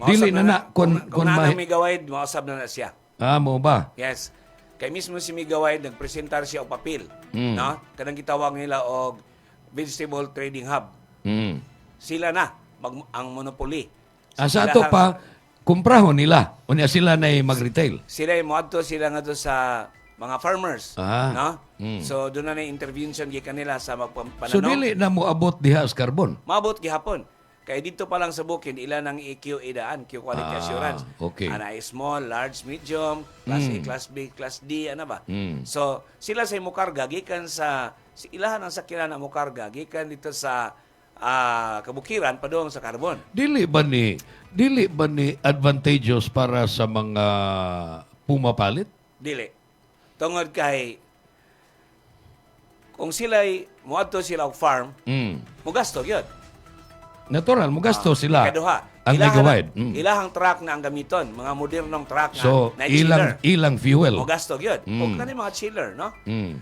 Dili na kung na Migawide, mausab na siya. Mo ba? Yes. Kay mismo si Migawide nagpresentar siya og papel, no? Kanang gitawag nila og Vegetable Trading Hub. Sila na ang monopoly. Sa ato pa kumprahon nila. Unya sila na mag-retail. Sila moadto sila nga sa mga farmers, no? So doon na intervention gikan nila sa magpananom. So dili na mo abot diha sa carbon. Maabot gihapon. Kaya dito pa lang sa bukid, ilan ang EQ idaan, Q quality assurance. okay. Ana small, large, medium, class A, class B, class D, ano ba? So, sila sa mukarga, gikan si ilahan ang sakyanan ang mukarga, gikan dito sa kabukiran, padung sa carbon. Dili ba ni advantageous para sa mga pumapalit? Dili. Tungod kay, kung sila'y muadto sila og farm, mugasto yun. Natural, mo gasto sila. Ikaduha, Ang nagawid. ilahang truck na ang gamiton, mga modernong truck So, na chiller. ilang fuel. O gasto yun. O kanang mga chiller, no?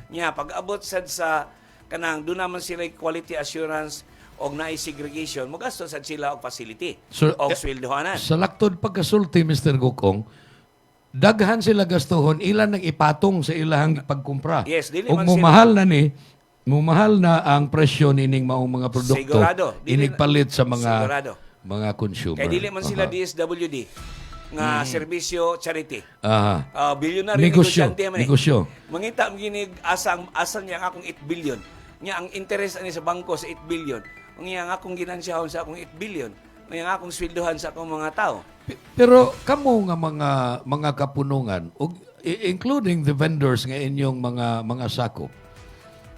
Nya, pag-abot sad sa kanang doon naman sila quality assurance o na-segregation, mo gasto sad sila og facility So, o sweldohanan. Sa laktod pagkasulti, Mr. Gukong, daghan sila gastuhon, ilan nang ipatong sa ilahang pagkumpra. Yes, dili Ug man mumahal na mumahal na ang presyo nining maong mga produkto. Sigurado. Inigpalit sa Sigurado. mga consumer. Kaya dili man sila DSWD nga serbisyo charity. Aha. Billionaire Negosyo. negosyante man. Negosyo. Mangita ginig asal niya ang akong 8 billion. Nya ang interest ani sa bangko sa 8 billion. Ang ang akong ginansyahan sa akong 8 billion. Ang akong sweldohan sa akong mga tao. Pero kamo nga mga kapunungan, including the vendors nga inyong mga sakop,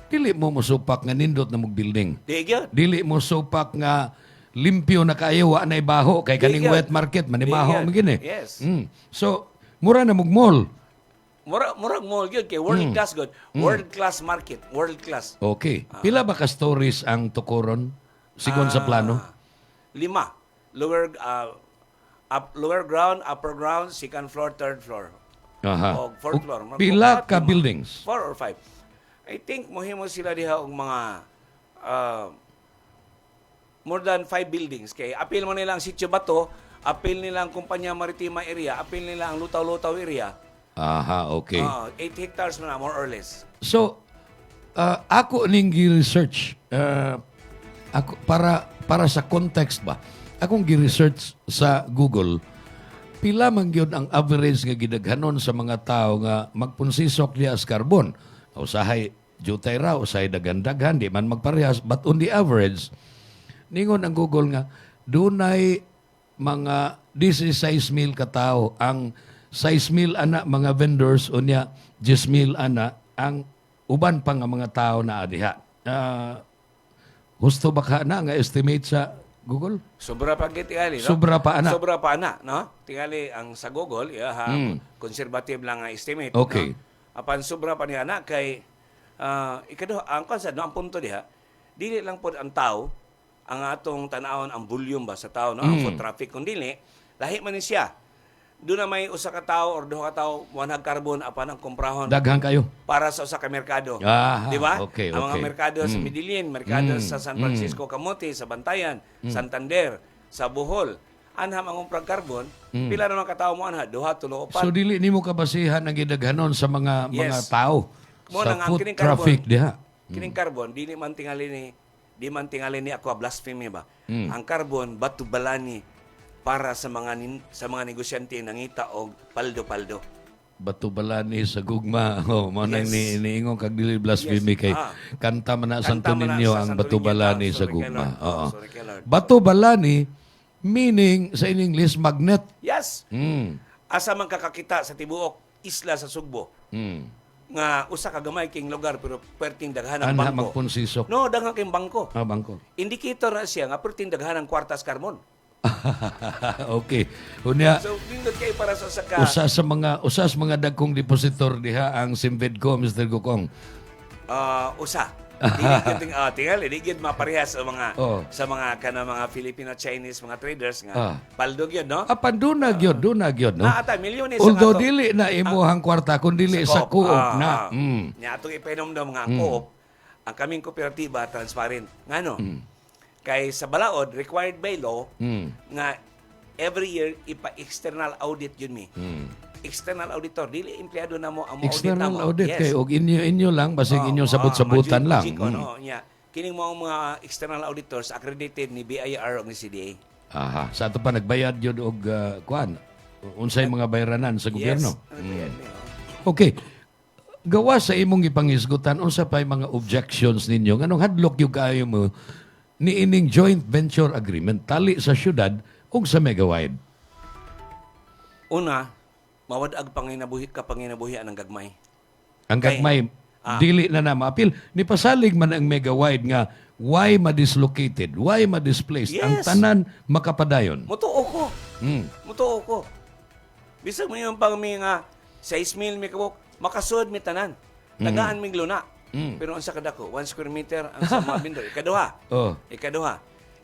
dili mo mosupak nga nindot na mag-building. Di gyud. Dili mo supak nga limpyo na kayo, wa na ibaho, kay kaning Di, wet market, manibaho Di, magini. yes. So, mura na mag-mall. Murag mall gyud kay world class good. World class market, world class. Okay. Pila ba ka stories ang tukuron? Sigon sa plano? 5. Lower ground, upper ground, second floor, third floor. Aha. O fourth floor. Pila ka buildings? 4 or 5. I think mohimo sila diha og mga more than 5 buildings. Kay apil mo nila ang Sitio Bato, apil nila ang Kumpanya Maritima area, apil nila ang Lutaw-Lutaw area. Aha, okay. 8 hectares na more or less. So, ako ning gi-research ako para sa context ba. Akong gi-research sa Google pila man gyud ang average nga gidaghanon sa mga tao nga magpunsisok diha sa carbon. Usahay jutay ra, usahay daghan-daghan, di man magparehas, but on the average ningon ang Google nga dunay mga 16,000 ka tawo, ang 6,000 ana mga vendors unya 10,000 ana ang uban pa nga mga tao na adiha. Husto ba ka na nga estimate sa Google? Sobra pa gid tingali, no? Sobra pa ana. Sobra pa ana, no? Tingali ang sa Google, conservative lang nga estimate, Okay. no? Apan sobra pa niya na kay ikaduha ang konsep, no, ang punto diha, dili lang pod ang tao ang atong tan-awon ang volume ba sa tao, no? Ang foot traffic kun dili lahi man ni siya. Doon na may usa ka tawo or duha ka tawo mo nagkarbon apan ang komprahon Daghan kayo. para sa usa ka merkado. Ah, Di ba? okay, Ang mga okay. merkado sa Medellin, merkado sa San Francisco, Camote, sa Bantayan, Santander, sa Bohol. Anham ang umprag carbon, pila naman ka tawo mo anha? Duha, tulo, upat. So dili nimo kabasihan ang gidaghanon sa mga Yes. tao Mo sa nang ang foot kining traffic carbon. diha. Kining carbon, di man tingali ni ako blasphemy ba? Ang carbon batu balani para sa mga negosyante nangita og paldo-paldo. Batubalani sa gugma. Oh, mo nang Yes. niingon kag dili blasphemy Yes. kay kanta man na Santo Kanta man na Niño sa ang Santo batubalani Niño. sa Sorry, gugma. Lord. Oo. Sorry, Lord. Batubalani meaning sa in English magnet. Yes. Mm. Asa man kakakita sa tibuok isla sa Sugbo nga usa ka gamay king lugar pero perting daghan ang Anha bangko. magpunsisok. No, daghan kay bangko. Bangko. Indicator na siya nga perting daghan ang kwartas carbon. Okay. Unya So nindot kay para sa saka usa sa mga dagkong depositor diha ang Simvedco, Mr. Gukong. usa. Tingali di gid maparehas Oh. sa mga kana mga Filipino Chinese mga traders nga paldo gyud, no? Apan duna gyud no. Ata milyones Although ang ato- dili na imuhang kwarta kun dili sa Coop. Coop na. Nya atong ipahinomdom nga ang Coop, ang kaming kooperatiba transparent. Ngano? Kay sa balaod required by law nga every year ipa-external audit yun mi. External auditor dili empleyado na mo ang mo External audit. audit kay og inyo lang basig inyo sabot-sabutan lang. Nya kining mo ang mga external auditors accredited ni BIR o ni CDA. Aha, sa ato pa nagbayad yun og kuan. Unsay mga bayranan sa gobyerno. Okay. Gawa sa imong ipangisgutan unsa pay mga objections ninyo nganong hadlok yung kayo mo niining joint venture agreement tali sa syudad ug sa Megawide? Una, mawadag panginabuhi ang gagmay. Ang gagmay, dili na maapil. Nipasalig man ang Megawide nga why ma-dislocated, why ma-displaced, ang Yes. tanan makapadayon. Mutuo ko. Mm. Mutuo ko. Bisag mo yung pang mga 6,000 mi kabuk, makasud mi tanan. Tagaan mi luna. Pero ang sa kadako, 1 square meter ang sa mga bindor. Ikaduha.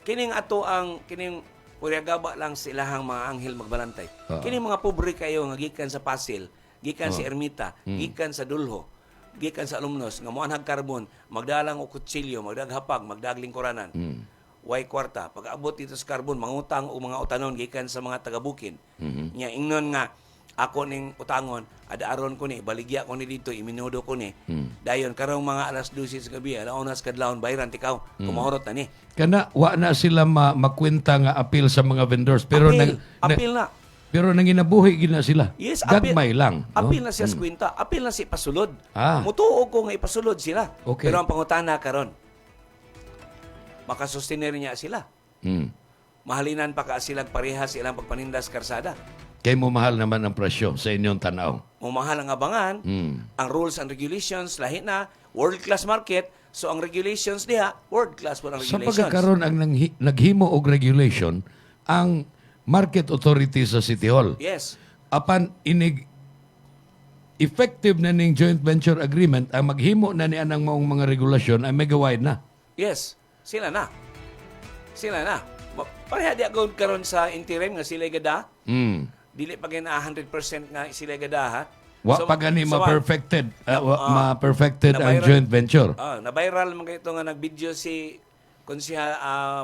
Kining ato ang kining puriyagaba lang silahang mga anghel magbalantay. Kining mga pobre kayo nga gikan sa Pasil, gikan sa Ermita, gikan sa Dulho, gikan sa Alumnos, nga moanhag karbon, magdalang og kutsilyo, magdaghapag, magdagling koranan. Way kwarta. Pag abot dito sa karbon, mangutang o mga utanon gikan sa mga taga-Bukid. Nya ingnon nga ako ning utangon, adaaron ko ni, baligya ko ni dito, iminudo ko ni. Dayon karong mga alas 12 sa gabi, alaunas kadlawon bayran tikaw, kumahurot na ni. Kana wa na sila makwenta nga apil sa mga vendors pero apil na. pero nanginabuhi gina sila. Yes, gagmay lang. Apil na siya sa kwenta. Apil na si pasulod. Mutuo ko nga ipasulod sila. Okay. Pero ang pangutana karon, makasustinir niya sila. Mahalinan pa ka silang parehas silang pagpanindas karsada. Kay mo mahal naman ang presyo sa inyong tanaw. Mahal ang abangan, ang rules and regulations, lahi na, world-class market, so ang regulations diha, world-class po ang Sa regulations. pagkakaroon ang naghimo og regulation ang market authority sa City Hall. Yes. Apan inig effective na ning joint venture agreement, ang maghimo na ni anang maong mga regulasyon ay Megawide na. Yes. Sila na. Pareha di agad karon sa interim nga sila gada. Dili pa gina 100% nga sila gada ha. Wa pa gani ma-perfected, ma-perfected ang joint venture. Na-viral man ito nga nag-video si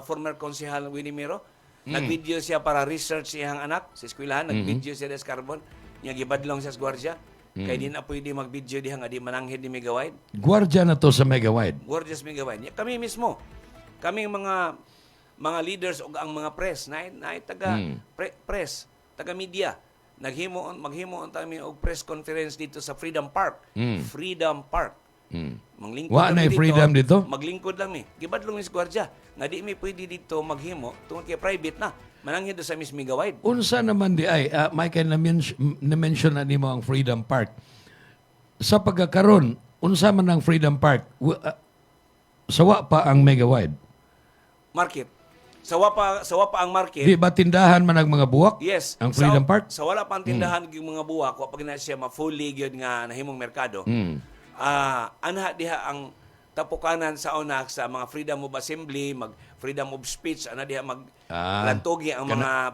former konsehal Winnie Miro. Nag-video siya para research siyang anak sa eskwelahan. Nag-video siya des carbon. Niya gibadlong siya sa gwardiya. Kaya di na pwede mag-video diha nga di mananghid ni Megawide. Gwardiya na to sa Megawide. Gorgeous Megawide. Kami mismo, kami mga leaders o ang mga press, na taga press, taga media, maghimo ang kami og press conference dito sa Freedom Park. Freedom Park. Manglingkod Wa na freedom dito? Maglingkod lang mi. Gibadlong mis gwardiya. Nga di mi pwede dito maghimo tungod kay private na. Mananghid sa Miss Megawide. Unsa naman di ay, Michael, na-mention na nimo ang Freedom Park. Sa pagkakaroon, unsa man ang Freedom Park? Sawa pa ang Megawide? Market. Sawa pa ang market. Di ba tindahan man ang mga buwak? Yes. Ang Freedom Park? Sa wala pang tindahan yung mga buwak, wa pag na siya ma-fully gyud nga nahimong merkado. Anha diha ang tapukanan sa una sa mga freedom of assembly, freedom of speech, ana diha maglantogi ang mga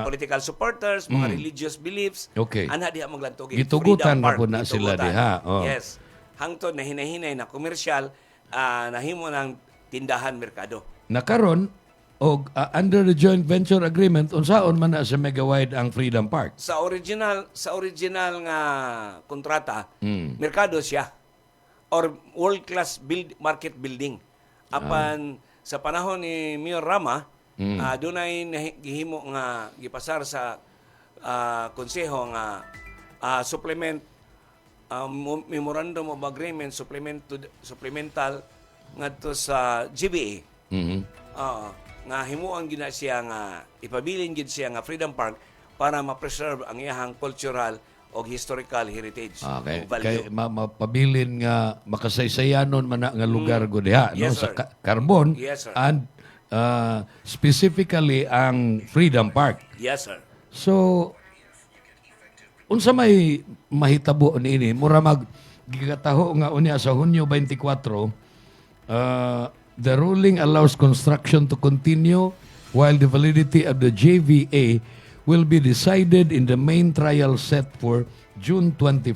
political supporters, mga religious beliefs. Okay. Ana diha maglantogi. Gitugutan Freedom Park, na po na sila gitugutan. diha. Oh. Yes. Hangtod na hinahinay na komersyal, nahimo ng tindahan merkado. Nakaron, og under the joint venture agreement, unsaon man na sa Megawide ang Freedom Park? Sa original nga kontrata, merkado siya or world-class market building. Apan sa panahon ni Mayor Rama, dunay gihimo nga gipasar sa konseho nga supplement memorandum of agreement supplemental ngadto sa GBA. Nga himuan gina siya nga ipabilin gid siya nga Freedom Park para ma-preserve ang iyahang cultural o historical heritage o value. Kay mapabilin nga makasaysayanon man na nga lugar go diha no Yes, sa sir. Carbon Yes, sir. and specifically ang Freedom Park. Yes, sir. So unsa may mahitabo niini mura mag gigataho nga unya sa Hunyo 24 the ruling allows construction to continue while the validity of the JVA will be decided in the main trial set for June 24.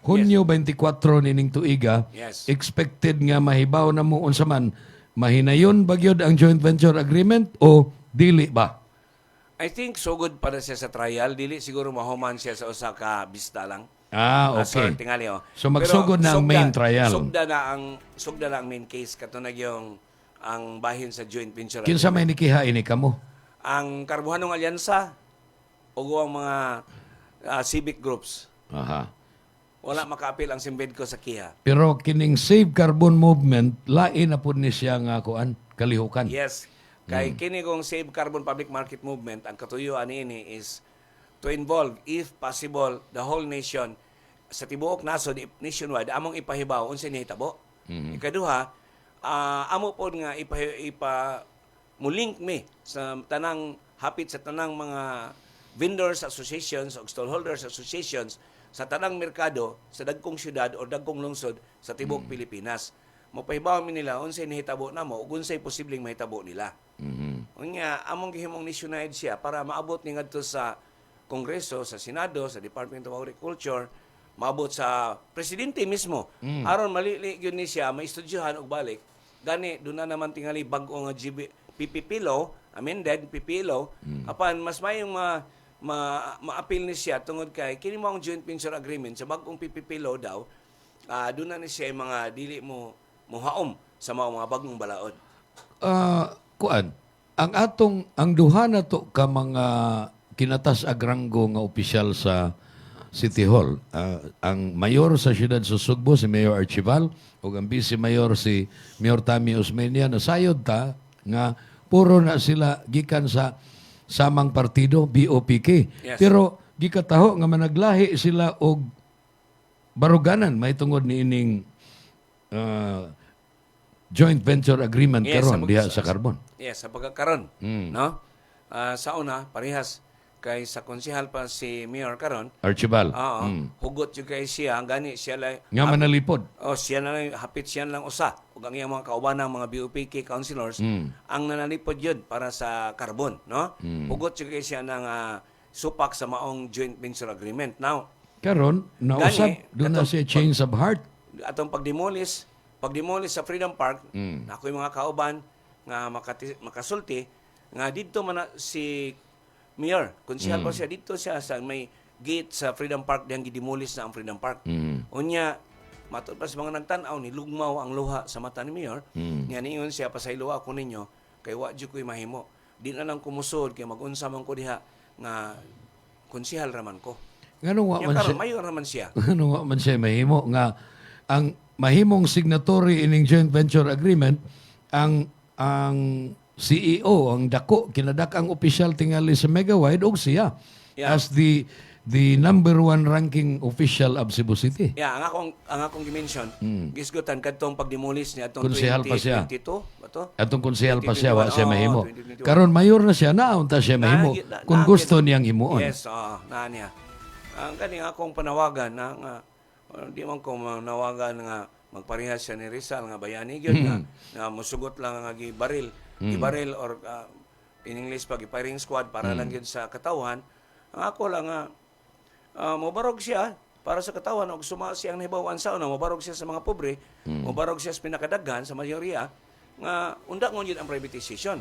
Hunyo 24 nining tuiga, Yes. expected nga mahibaw na mo unsa man mahinayon ba gyud ang joint venture agreement o dili ba? I think so good para siya sa trial. Dili siguro mahuman siya sa usa ka bista lang. Okay. Sir, tingali So magsugod na ang main trial. Sugda na ang main case katunag yung ang bahin sa joint venture. Kinsa may nikiha ini kamo? Ang Karbuhanong Alyansa o ang mga civic groups. Aha. wala makaapil ang Simbedco sa kiha. Pero kining Save Carbon Movement, lain na po ni siya nga kuan, kalihukan. Yes. Kay kini kong Save Carbon Public Market Movement, ang katuyuan ini is to involve, if possible, the whole nation sa tibuok nasod nationwide among ipahibaw unsa ni hitabo. Ikaduha, amo pod nga mulink me sa tanang hapit sa tanang mga vendors associations o stallholders associations sa tanang merkado sa dagkong syudad o dagkong lungsod sa tibuok Pilipinas. Mapahibaw mi nila unsay nahitabo namo ug unsay posibleng mahitabo nila. Unya among gihimong nationwide siya para maabot ni ngadto sa Kongreso, sa Senado, sa Department of Agriculture, maabot sa presidente mismo. Aron malili gyud ni siya maistudyohan og balik. Gani doon na naman tingali bag-o nga PPP law, amended PPP law, apan mas mayong ma-appeal ni siya tungod kay kini mo ang joint venture agreement sa bag-ong PPP law daw. Doon na ni siya yung mga dili mo muhaom sa mga bagong balaod. Kuan, ang duha na to ka mga kinatas agranggo nga opisyal sa City Hall, ang mayor sa siyudad sa Sugbo si Mayor Archival ug ang vice mayor si Mayor Tammy Osmeña, nasayod ta nga puro na sila gikan sa samang partido BOPK. Yes. Pero gikataho nga managlahi sila og baruganan may tungod ni ining joint venture agreement karon diha sa carbon. Yes, sa pagkakaron, no? Sa una parehas kay sa konsehal pa si Mayor karon. Archival. Hugot yung kay siya, gani siya lang Nga manalipod. siya na lang hapit siya lang usa ug ang iyang mga kaubanang mga BOPK councilors ang nanalipod yun para sa carbon, no? Hugot yung kay siya ng supak sa maong joint venture agreement. Now, Karon nausab doon na siya change of heart. atong pagdemolish sa Freedom Park, na ako'y mga kauban nga makasulti nga dito man si Mayor, konsehal pa siya dito siya sa may gate sa Freedom Park diyang gidemolish na ang Freedom Park. Unya matud pa sa mga nagtan-aw ni lugmaw ang luha sa mata ni Mayor. Nga niingon siya pasaylo ako ninyo kay wa jud ko'y mahimo. Di na lang kumusod kay mag-unsa man ko diha nga konsehal raman ko. Ngano wa Nya man karon siya? mayor raman siya. Ngano wa man siya mahimo nga ang mahimong signatory ining joint venture agreement ang CEO, ang dako, kinadakang opisyal tingali sa Megawide og siya as the number one ranking official of Cebu City. Yeah, ang akong gi-mention, gisgutan kadtong pagdemolish niya atong Konsehal pa siya. 2022 ba to? Atong konsehal pa siya, wa siya 2021. mahimo. 2021. Karon mayor na siya, naunta siya mahimo. Kung gusto niyang himuon. Yes, naa niya. Ang kaning akong panawagan na nga di man ko manawagan nga magparehas siya ni Rizal nga bayani gyud na musugot lang nga gibaril or in English pag firing squad para lang gyud sa katawan. Ang ako lang nga mobarog siya para sa katawan og suma siyang nahibawan sa una, mobarog siya sa mga pobre, mobarog siya sa pinakadaghan sa mayorya nga unda ngon yun ang privatization.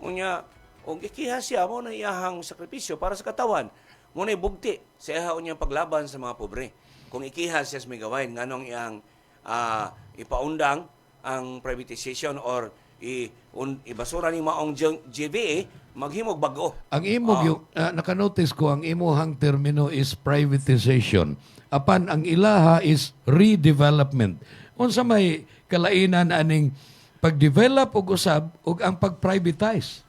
Unya og ikiha siya mo na iyahang sakripisyo para sa katawan. Mo na bugti sa ihaw niyang paglaban sa mga pobre. Kung ikiha siya sa Megawain nganong iyang ipaundang ang privatization or ibasura ni maong GVA maghimog bag-o. Ang imog naka-notice ko ang imuhang termino is privatization. Apan ang ilaha is redevelopment. Unsa may kalainan aning pag-develop og usab ug ang pag-privatize.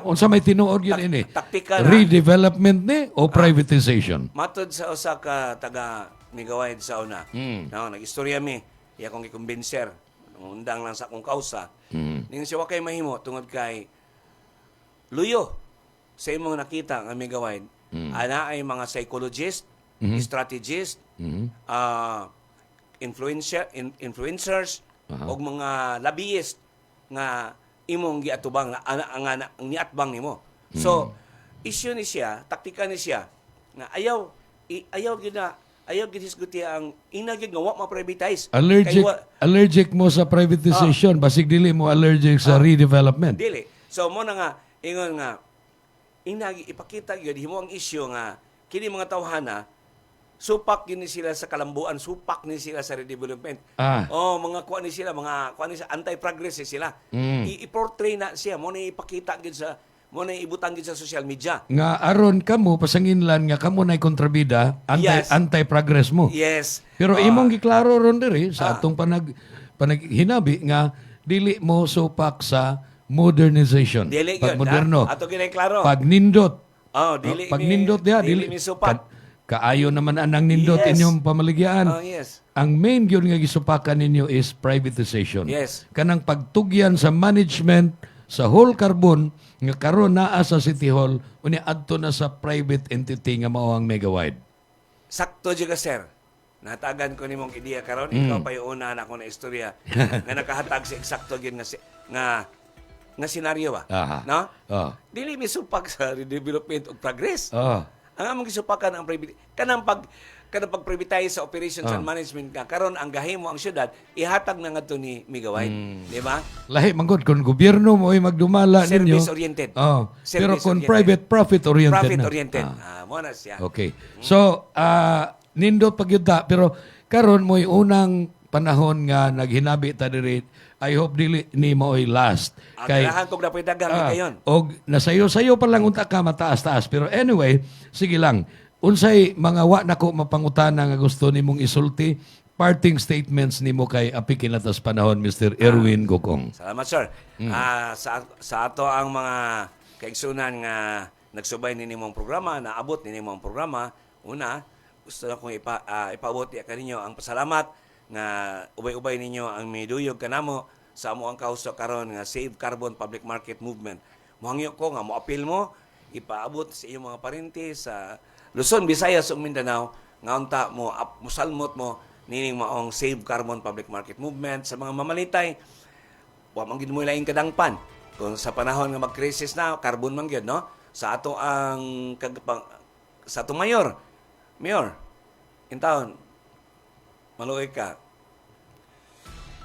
Unsa may tinuod yun ini? Taktika na. Redevelopment ni o privatization? Matod sa usa ka taga Megawain sa una. No, nag-istorya mi, iya kong gikumbinser. Undang lang sa akong kausa. Ning siya wa kay mahimo tungod kay luyo sa imong nakita nga Megawain. Ana ay mga psychologist, strategist, influencers, og mga lobbyist nga imong giatubang ang niatbang nimo. So, issue ni siya, taktika ni siya nga ayaw gid hisguti ang inagid nga wa ma-privatize. Allergic mo sa privatization, basig dili mo allergic sa redevelopment. Dili. So mo na nga ingon nga inagi ipakita gyud himo ang issue nga kini mga tawhana supak gini sila sa kalambuan, supak ni sila sa redevelopment. Mga kuan ni sila, mga kuan ni sa anti-progress sila. I-portray na siya mo na ipakita gyud sa mo na ibutang gid sa social media. Nga aron kamo pasanginlan nga kamo nay kontrabida Yes. anti-progress mo. Yes. Pero imong giklaro ron diri sa atong hinabi nga dili mo supak sa modernization. Dili Pag gyud, moderno. Ato ginay klaro. Pag nindot. dili Pag nindot diha dili mi supak. kaayo naman anang nindot Yes. inyong pamaligyan. Yes. Ang main gyud nga gisupakan ninyo is privatization. Yes. Kanang pagtugyan sa management sa whole carbon nga karon naa sa City Hall unya adto na sa private entity nga mao ang Megawide. Sakto jud ka, sir. Natagan ko nimong ideya karon, ikaw pa yung una na ako na istorya nga nakahatag sa eksakto gyud nga senaryo ba? Aha. No? Oh. Dili mi supak sa redevelopment ug progress. Oh. Ang among gisupakan ang private kanang pag-privatize sa operations and management ka karon ang gahimo ang syudad ihatag na ngadto ni Megawide, di ba? Lahi manggod kun gobyerno mo ay magdumala ninyo. Service oriented. Oh. Pero Service kung oriented. private profit oriented Profit na. oriented. Ah. Mo na siya. Okay. So, nindot pagyuta pero karon mo'y unang panahon nga naghinabi ta diri. I hope dili ni mo'y last. Kailangan kog dapat dagang kayon. Og nasayo-sayo pa lang unta ka mataas-taas. Pero anyway, sige lang. Unsay mga wa nako mapangutana nga gusto nimong isulti, parting statements nimo kay api kinatas panahon Mr. Erwin Gokong. Salamat, sir. Sa ato ang mga kaigsunan nga nagsubay ni nimong programa, naabot ni nimong programa, una, gusto na kong ipaabot kaninyo ang pasalamat nga ubay-ubay ninyo ang miduyog kanamo sa amo ang kauso karon nga Save Carbon Public Market Movement. Muhangyo ko nga moapil mo, ipaabot sa iyong mga parente sa Luzon, Visayas ug Mindanao nga unta mo musalmot mo nining maong Save Carbon Public Market Movement sa mga mamalitay. Wa man gid mo laing kadangpan. Kung sa panahon nga mag-crisis na, carbon man gyud, no? Sa ato ang sa atong mayor, in taon, maluoy ka.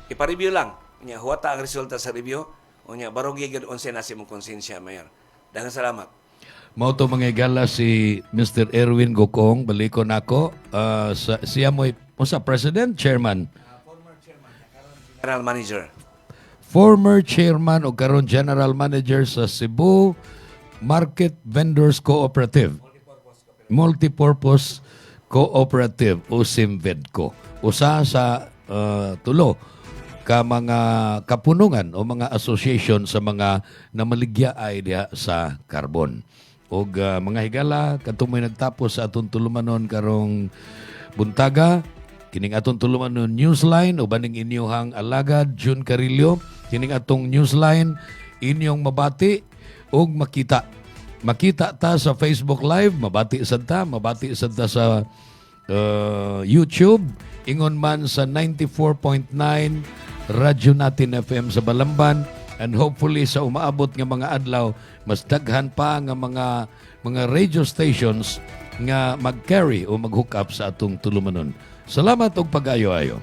Ipa-review lang. Nya huwata ang resulta sa review. Unya barog gyud unsa na si mong konsensya, mayor. Daghang salamat. Mao to mga igala si Mr. Erwin Gokong, baliko nako. Siya mo'y sa president, chairman. General Manager. Former chairman o karon general manager sa Cebu Market Vendors Cooperative. Multipurpose Cooperative o SIMVEDCO. Usa sa tulo ka mga kapunungan o mga association sa mga namaligyaay diha sa carbon. Og mga higala katumoy nagtapos sa atong tulumanon karong buntaga kining atong tulumanon newsline ubaning inyong alagad June Carillo kining atong newsline inyong mabati og makita ta sa Facebook Live, mabati sad ta sa YouTube, ingon man sa 94.9 Radyo Natin FM sa Balamban, and hopefully sa umaabot nga mga adlaw mas daghan pa nga mga radio stations nga mag-carry o mag-hook up sa atong tulumanon. Salamat og pag-ayo-ayo.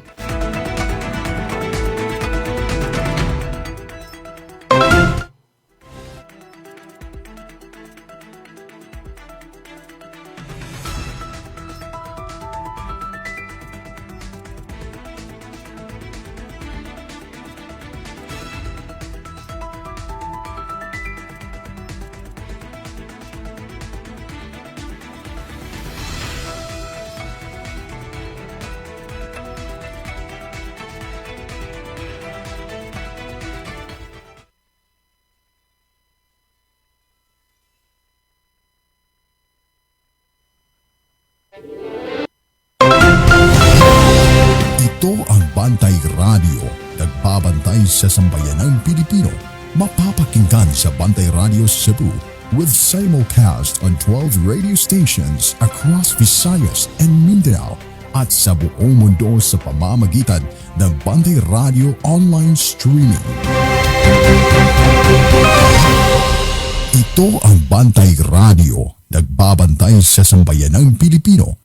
Ito ang Bantay Radio, nagbabantay sa sambayanang Pilipino. Mapapakinggan sa Bantay Radio Cebu with simulcast on 12 radio stations across Visayas and Mindanao at sa buong mundo sa pamamagitan ng Bantay Radio online streaming. Ito ang Bantay Radio, nagbabantay sa sambayanang Pilipino.